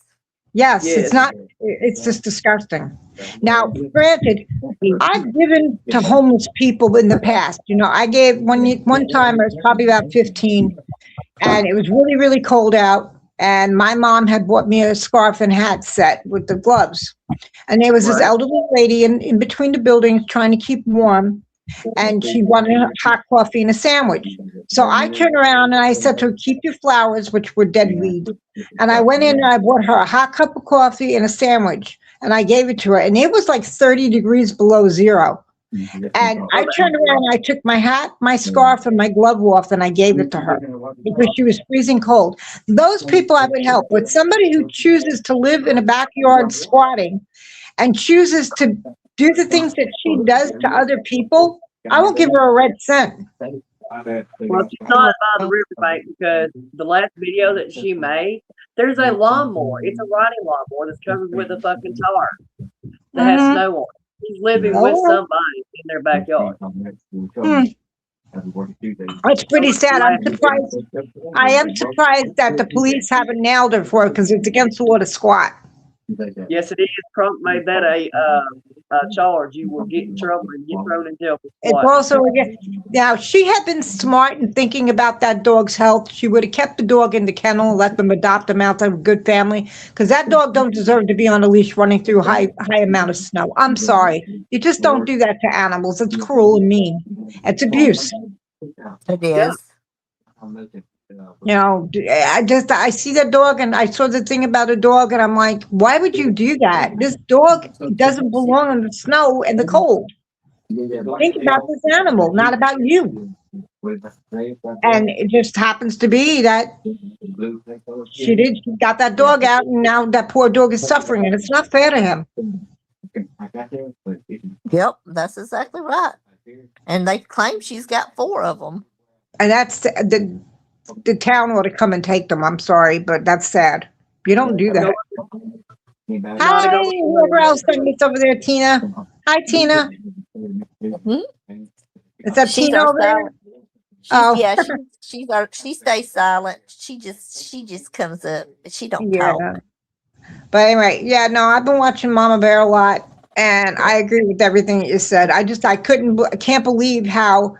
Yes, Yes. it's not, it's just disgusting. Now, granted, I've given to homeless people in the past. You know, I gave one time, I was probably about 15, and it was really, really cold out. And my mom had bought me a scarf and hat set with the gloves. And there was this Right. elderly lady in between the buildings trying to keep warm. And she wanted a hot coffee and a sandwich. So I turned around and I said to her, keep your flowers, which were dead weed. And I went in and I bought her a hot cup of coffee and a sandwich. And I gave it to her. And it was like 30 degrees below zero. And I turned around and I took my hat, my scarf, and my glove off and I gave it to her because she was freezing cold. Those people I would help. But somebody who chooses to live in a backyard squatting and chooses to do the things that she does to other people, I won't give her a red cent. Well, she's not by the riverbank because the last video that she made, there's a lawnmower. It's a riding lawnmower that's covered with a fucking tar that has Mhm. snow on it. She's living with somebody in their backyard. It's pretty sad. I'm surprised. I am surprised that the police haven't nailed her for it because it's against the law to squat. Yes, it is. Trump made that a charge. You will get in trouble and get thrown in jail for It's squatting. also, now, she had been smart in thinking about that dog's health. She would have kept the dog in the kennel, let them adopt him out to a good family, because that dog don't deserve to be on a leash running through high amount of snow. I'm sorry. You just don't do that to animals. It's cruel and mean. It's abuse. It is. You know, I see the dog and I saw the thing about a dog and I'm like, why would you do that? This dog doesn't belong in the snow and the cold. Think about this animal, not about you. And it just happens to be that she got that dog out and now that poor dog is suffering and it's not fair to him. Yep, that's exactly right. And they claim she's got 4 of them. And that's the town ought to come and take them. I'm sorry, but that's sad. You don't do that. Hi, whoever else that meets over there, Tina. Hi, Tina. Is that She's Tina our over there? silent. Oh. Yeah, she stays silent. She just comes up. She don't Yeah. talk. But anyway, yeah, no, I've been watching Mama Bear a lot, and I agree with everything that you said. I can't believe how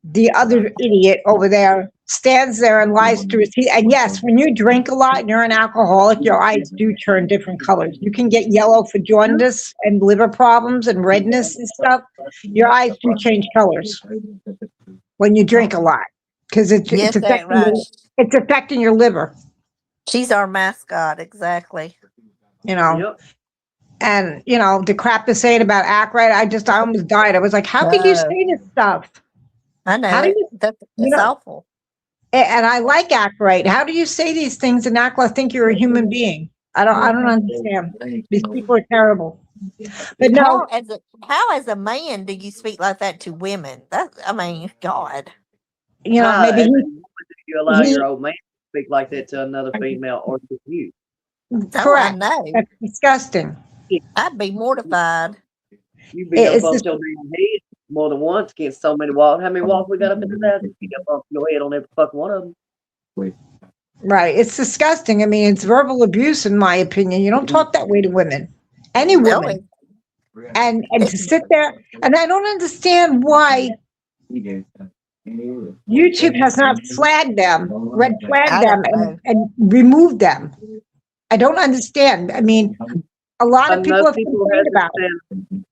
the other idiot over there stands there and lies through his teeth. And yes, when you drink a lot and you're an alcoholic, your eyes do turn different colors. You can get yellow for jaundice and liver problems and redness and stuff. Your eyes do change colors when you drink a lot because it's Yes, that's affecting right. it's affecting your liver. She's our mascot, exactly. You know. Yep. And, you know, the crap they're saying about Ackroyd, I almost died. I was like, how could you say this stuff? I know. How do you- It's know- awful. And I like Ackroyd. How do you say these things and act like think you're a human being? I don't understand. These people are terrible. But no, How as a man do you speak like that to women? God. you know, Right, maybe and you allow he- your old man to speak like that to another female or to you. correct. I know. That's disgusting. I'd be mortified. You beat up It's on just- your damn head more than once against so many walls. How many walls we got up in the house? You beat up on your head on every fucking one of them. Right. It's disgusting. I mean, it's verbal abuse, in my opinion. You don't talk that way to women. Any No, woman. And to sit there, and I don't understand why YouTube has not flagged them, red flagged I them, don't know. and removed them. I don't understand. I mean, a lot of people Enough have people complained haven't about it.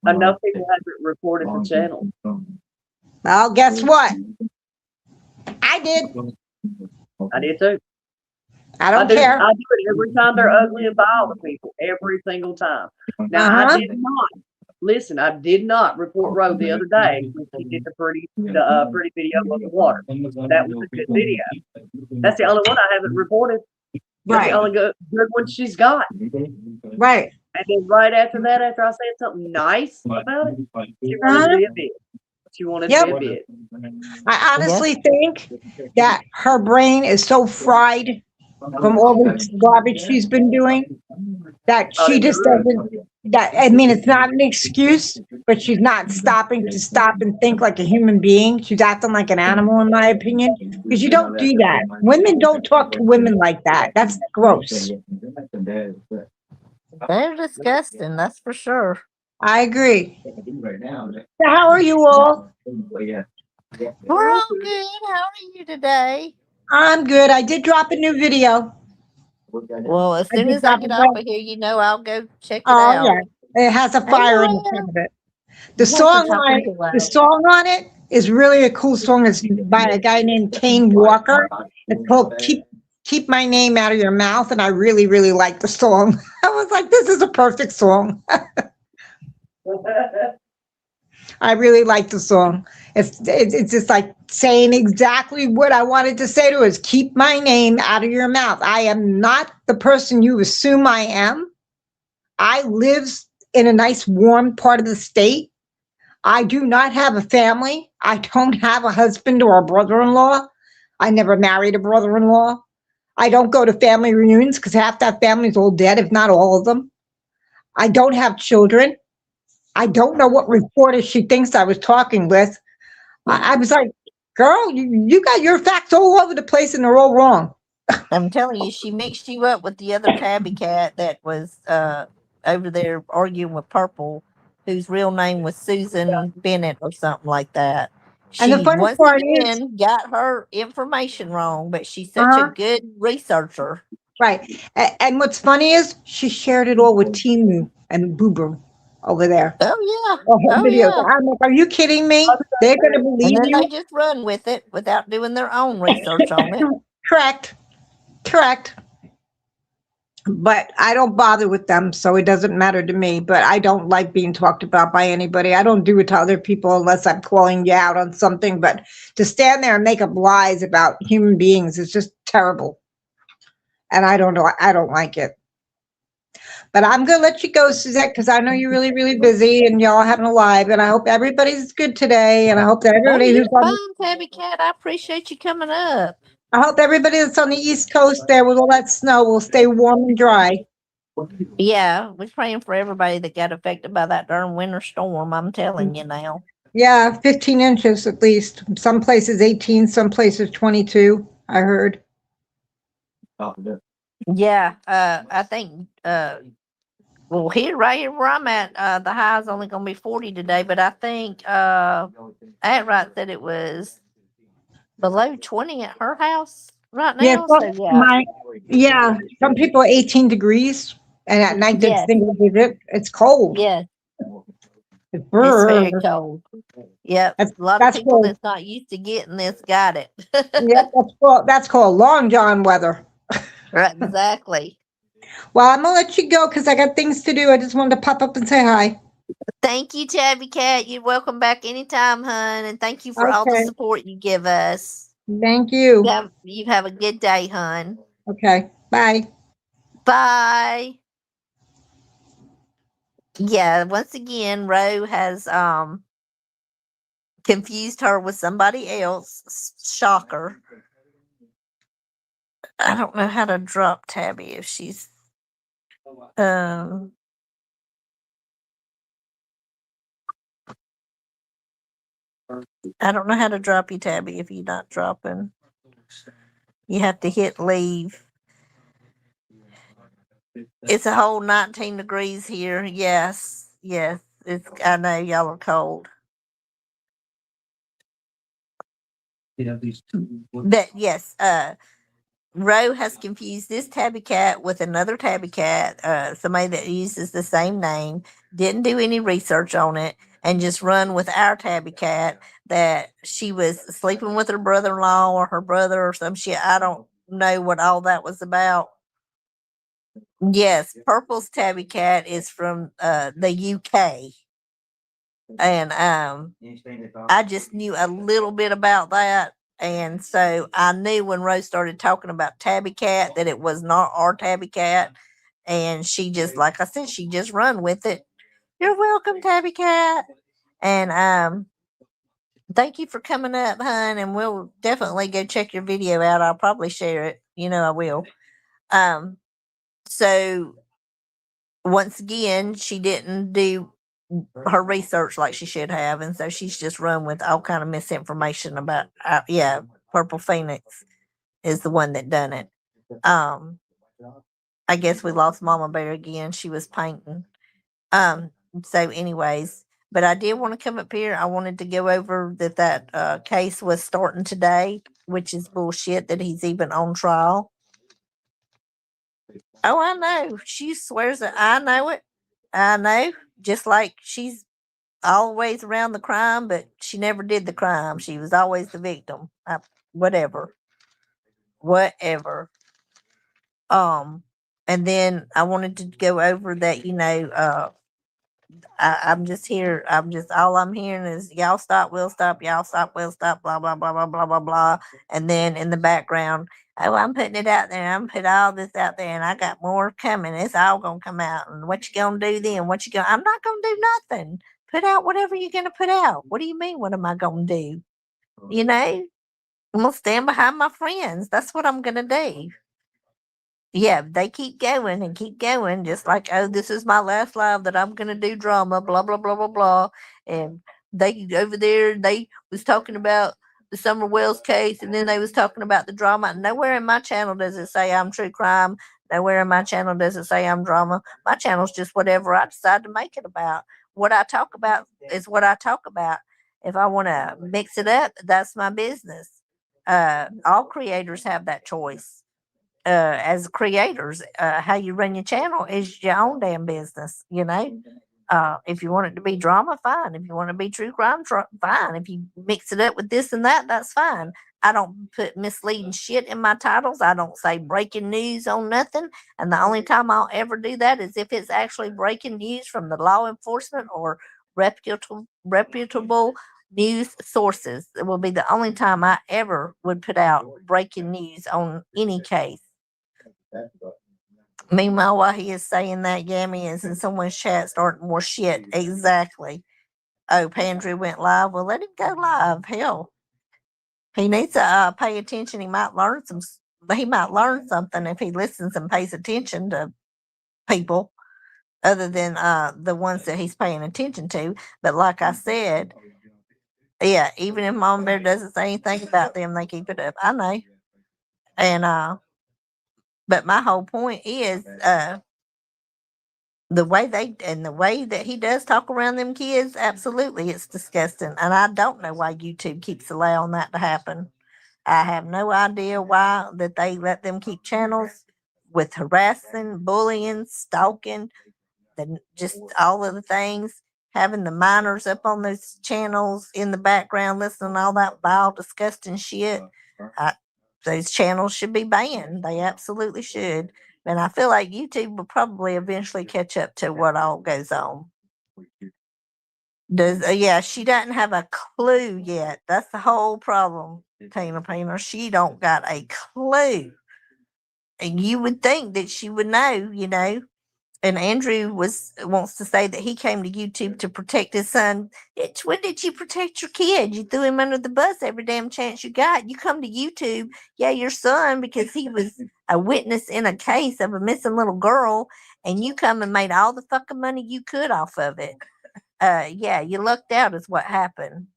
said, enough people haven't reported the channel. Well, guess what? I did. I did too. I don't care. I do it every time they're ugly and vile to people. Every single time. Now Uh-huh. I did not. Listen, I did not report Roe the other day when she did the pretty video of the water. That was a good video. That's the only one I haven't reported. That's the Right, only good one she's got. right. And then right after that, after I said something nice about it, she wanted Uh-huh. to be a bitch. She wanted Yep. to be a bitch. I honestly think that her brain is so fried from all this garbage she's been doing that she just doesn't, that, I mean, it's not an excuse, but she's not stopping to stop and think like a human being. She's acting like an animal, in my opinion, because you don't do that. Women don't talk to women like that. That's gross. They're disgusting, that's for sure. I agree. So how are you all? We're all good. How are you today? I'm good. I did drop a new video. Well, as I soon did as I drop get it off right- of here, you know I'll go check it Oh, out. yeah. It has a fire in the front of it. The You song talking on it, too loud. the song on it is really a cool song. It's by a guy named Kane Walker. It's called Keep My Name Out of Your Mouth, and I really, really like the song. I was like, this is a perfect song. I really like the song. It's just like saying exactly what I wanted to say to her, is keep my name out of your mouth. I am not the person you assume I am. I live in a nice warm part of the state. I do not have a family. I don't have a husband or a brother-in-law. I never married a brother-in-law. I don't go to family reunions because half that family's all dead, if not all of them. I don't have children. I don't know what reporter she thinks I was talking with. I was like, girl, you got your facts all over the place and they're all wrong. I'm telling you, she mixed you up with the other tabby cat that was over there arguing with Purple, whose real name was Susan Bennett or something like that. She And the funny once part is, again got her information wrong, but she's such Uh-huh. a good researcher. right. And what's funny is she shared it all with Timu and Boo Boo over there. Oh All her yeah, oh videos. yeah. I'm like, are you kidding me? They're going to And believe then you? they just run with it without doing their own research on it. Correct. Correct. But I don't bother with them, so it doesn't matter to me. But I don't like being talked about by anybody. I don't do it to other people unless I'm calling you out on something. But to stand there and make up lies about human beings is just terrible. And I don't know. I don't like it. But I'm going to let you go, Suzette, because I know you're really, really busy and y'all having a live. And I hope everybody's good today. And I hope that Oh, everybody you're who's on, fine, Tabby Cat. I appreciate you coming up. I hope everybody that's on the East Coast there with all that snow will stay warm and dry. Yeah, we're praying for everybody that got affected by that darn winter storm. I'm telling you now. Yeah, 15 inches at least. Some places 18, some places 22, I heard. Yeah, I think well right here where I'm at, the high is only gonna be 40 today, but I think Right said it was below 20 at her house right Yeah, now. So yeah, some people are 18 degrees and at night it's Yes. single digit. It's cold. yes, It's it's very brr. cold. Yep. That's- A lot of that's people cold. that's not used to getting this got it. Yeah, that's called Long John weather. Right, exactly. Well, I'm gonna let you go because I got things to do. I just wanted to pop up and say hi. Thank you, Tabby Cat. You're welcome back anytime, hun. And thank you for all the Okay. support you give us. Thank you. You have a good day, hun. Okay, bye. Bye. Yeah, once again, Ro has confused her with somebody else. Shocker. I don't know how to drop Tabby if she's I don't know how to drop you, Tabby, if you're not dropping. You have to hit leave. It's a whole 19 degrees here. Yes. I know y'all are cold. That yes, Roe has confused this tabby cat with another tabby cat, somebody that uses the same name, didn't do any research on it, and just run with our tabby cat that she was sleeping with her brother-in-law or her brother or some shit. I don't know what all that was about. Yes, Purple's tabby cat is from the UK. And I just knew a little bit about that. And so I knew when Rose started talking about Tabby Cat that it was not our Tabby Cat. And she just, like I said, she just run with it. You're welcome, Tabby Cat. And thank you for coming up, hun. And we'll definitely go check your video out. I'll probably share it. You know I will. So once again, she didn't do her research like she should have, and so she's just run with all kind of misinformation about Purple Phoenix is the one that done it. I guess we lost Mama Bear again. She was painting. So anyways, but I did want to come up here. I wanted to go over that case was starting today, which is bullshit that he's even on trial. Oh, I know. She swears that I know it. I know. Just like she's always around the crime, but she never did the crime. She was always the victim. Whatever. And then I wanted to go over that, I'm just here. All I'm hearing is y'all stop, we'll stop, y'all stop, we'll stop, blah, blah, blah, blah, blah, blah, blah. And then in the background, oh, I'm putting it out there. I'm putting all this out there and I got more coming. It's all going to come out. And what you going to do then? I'm not going to do nothing. Put out whatever you're going to put out. What do you mean? What am I going to do? I'm going to stand behind my friends. That's what I'm going to do. Yeah, they keep going and keep going, just like, oh, this is my last live that I'm gonna do drama, blah blah blah blah blah. And they over there, they was talking about the Summer Wells case, and then they was talking about the drama. Nowhere in my channel does it say I'm true crime. Nowhere in my channel does it say I'm drama. My channel's just whatever I decide to make it about. What I talk about is what I talk about. If I want to mix it up, that's my business. All creators have that choice. As creators, how you run your channel is your own damn business, if you want it to be drama, fine. If you want to be true crime, fine. If you mix it up with this and that, that's fine. I don't put misleading shit in my titles. I don't say breaking news on nothing. And the only time I'll ever do that is if it's actually breaking news from the law enforcement or reputable news sources. It will be the only time I ever would put out breaking news on any case. Meanwhile, while he is saying that, Yami is in someone's chat starting more shit. Exactly. Oh, Pandrew went live. Well, let him go live. Hell, he needs to pay attention. He might learn something if he listens and pays attention to people other than the ones that he's paying attention to. But like I said, yeah, even if Mama Bear doesn't say anything about them, they keep it up. I know. And but my whole point is the way that he does talk around them kids, absolutely, it's disgusting. And I don't know why YouTube keeps allowing that to happen. I have no idea why that they let them keep channels with harassing, bullying, stalking, just all of the things, having the minors up on those channels in the background listening to all that vile, disgusting shit. Those channels should be banned. They absolutely should. And I feel like YouTube will probably eventually catch up to what all goes on. She doesn't have a clue yet. That's the whole problem, Tina Painter. She don't got a clue. And you would think that she would know, And Andrew wants to say that he came to YouTube to protect his son. When did you protect your kid? You threw him under the bus every damn chance you got. You come to YouTube, your son, because he was a witness in a case of a missing little girl, and you come and made all the fucking money you could off of it. You lucked out is what happened.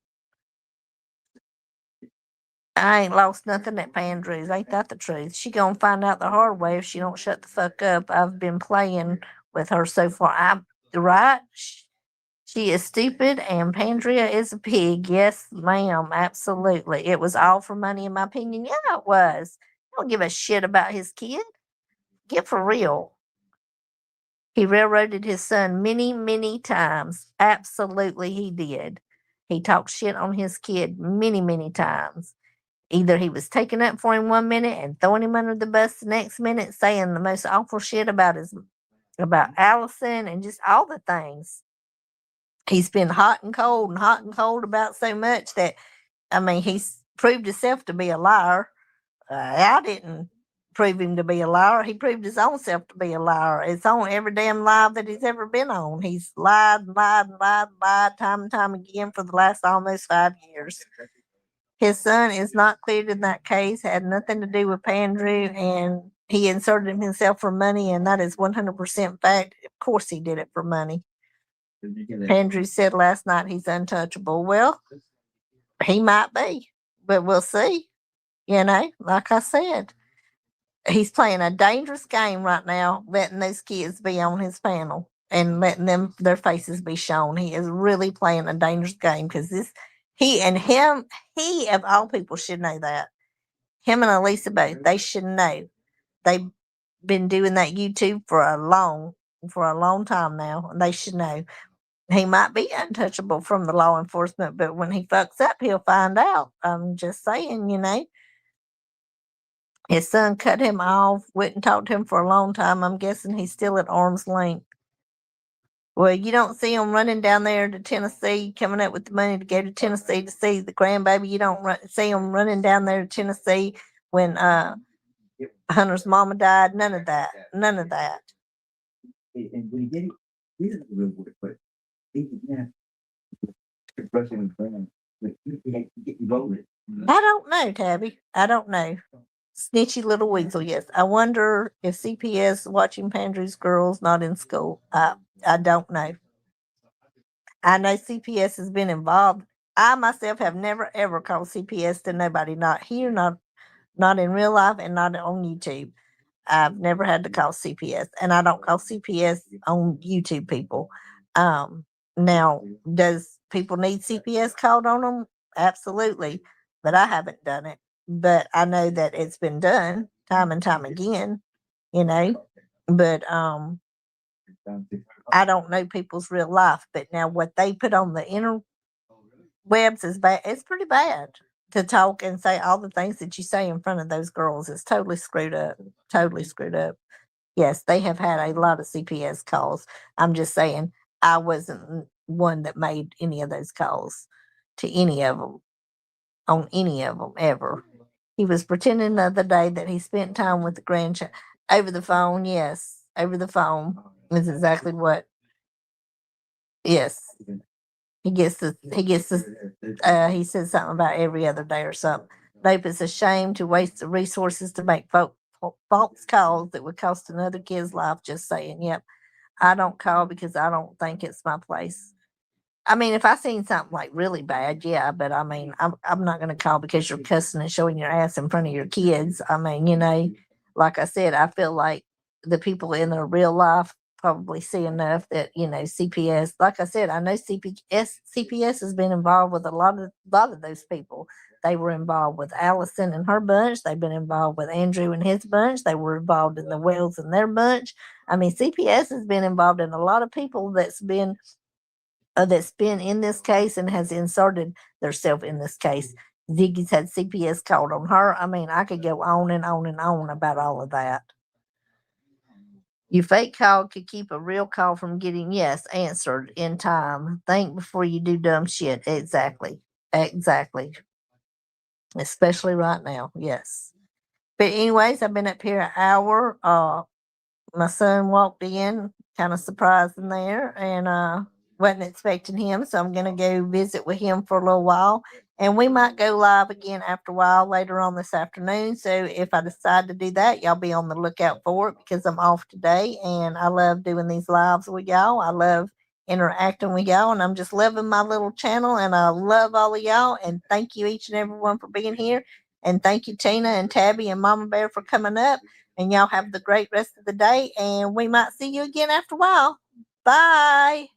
I ain't lost nothing at Pandrews. Ain't that the truth? She gonna find out the hard way if she don't shut the fuck up. I've been playing with her so far. Right? She is stupid and Pandria is a pig. Yes, ma'am. Absolutely. It was all for money, in my opinion. Yeah, it was. I don't give a shit about his kid. Get for real. He railroaded his son many, many times. Absolutely, he did. He talked shit on his kid many, many times. Either he was taking up for him 1 minute and throwing him under the bus the next minute, saying the most awful shit about Allison and just all the things. He's been hot and cold about so much that, I mean, he's proved himself to be a liar. I didn't prove him to be a liar. He proved his own self to be a liar. It's on every damn live that he's ever been on. He's lied time and time again for the last almost 5 years. His son is not cleared in that case, had nothing to do with Pandrew, and he inserted himself for money, and that is 100% fact. Of course he did it for money. Pandrew said last night he's untouchable. Well, he might be, but we'll see. You know, like I said, he's playing a dangerous game right now, letting those kids be on his panel and letting their faces be shown. He is really playing a dangerous game because he of all people should know that. Him and Elisa both, they should know. They've been doing that YouTube for a long time now, and they should know. He might be untouchable from the law enforcement, but when he fucks up, he'll find out. I'm just saying, you know. His son cut him off, wouldn't talk to him for a long time. I'm guessing he's still at arm's length. Well, you don't see him running down there to Tennessee, coming up with the money to go to Tennessee to see the grandbaby. You don't see him running down there to Tennessee when Hunter's mama died. None of that. None of that. And when he did it, he didn't real good, but he didn't have brushing his brain. But he had to get voted. I don't know, Tabby. I don't know. Snitchy little weasel, yes. I wonder if CPS watching Pandrew's girls not in school. I don't know. I know CPS has been involved. I myself have never ever called CPS to nobody, not here, not in real life, and not on YouTube. I've never had to call CPS, and I don't call CPS on YouTube people. Now, does people need CPS called on them? Absolutely, but I haven't done it. But I know that it's been done time and time again, you know. But I don't know people's real life. But now what they put on the interwebs is bad. It's pretty bad to talk and say all the things that you say in front of those girls. It's totally screwed up. Totally screwed up. Yes, they have had a lot of CPS calls. I'm just saying I wasn't one that made any of those calls to any of them, on any of them ever. He was pretending the other day that he spent time with the grandchild over the phone. Yes, over the phone is exactly what. Yes, he said something about every other day or something. Nope, it's a shame to waste the resources to make false calls that would cost another kid's life. Just saying. Yep, I don't call because I don't think it's my place. I mean, if I seen something like really bad, yeah, but I mean, I'm not going to call because you're cussing and showing your ass in front of your kids. I mean, you know, like I said, I feel like the people in their real life probably see enough that, you know, CPS, like I said, I know CPS has been involved with a lot of those people. They were involved with Allison and her bunch. They've been involved with Andrew and his bunch. They were involved in the Wells and their bunch. I mean, CPS has been involved in a lot of people that's been in this case and has inserted themselves in this case. Ziggy's had CPS called on her. I mean, I could go on and on and on about all of that. Your fake call could keep a real call from getting, yes, answered in time. Think before you do dumb shit. Exactly. Especially right now. Yes. But anyways, I've been up here an hour. My son walked in, kind of surprised in there, and wasn't expecting him, so I'm going to go visit with him for a little while, and we might go live again after a while later on this afternoon. So if I decide to do that, y'all be on the lookout for it because I'm off today, and I love doing these lives with y'all. I love interacting with y'all, and I'm just loving my little channel, and I love all of y'all, and thank you each and every one for being here, and thank you Tina and Tabby and Mama Bear for coming up, and y'all have the great rest of the day, and we might see you again after a while. Bye.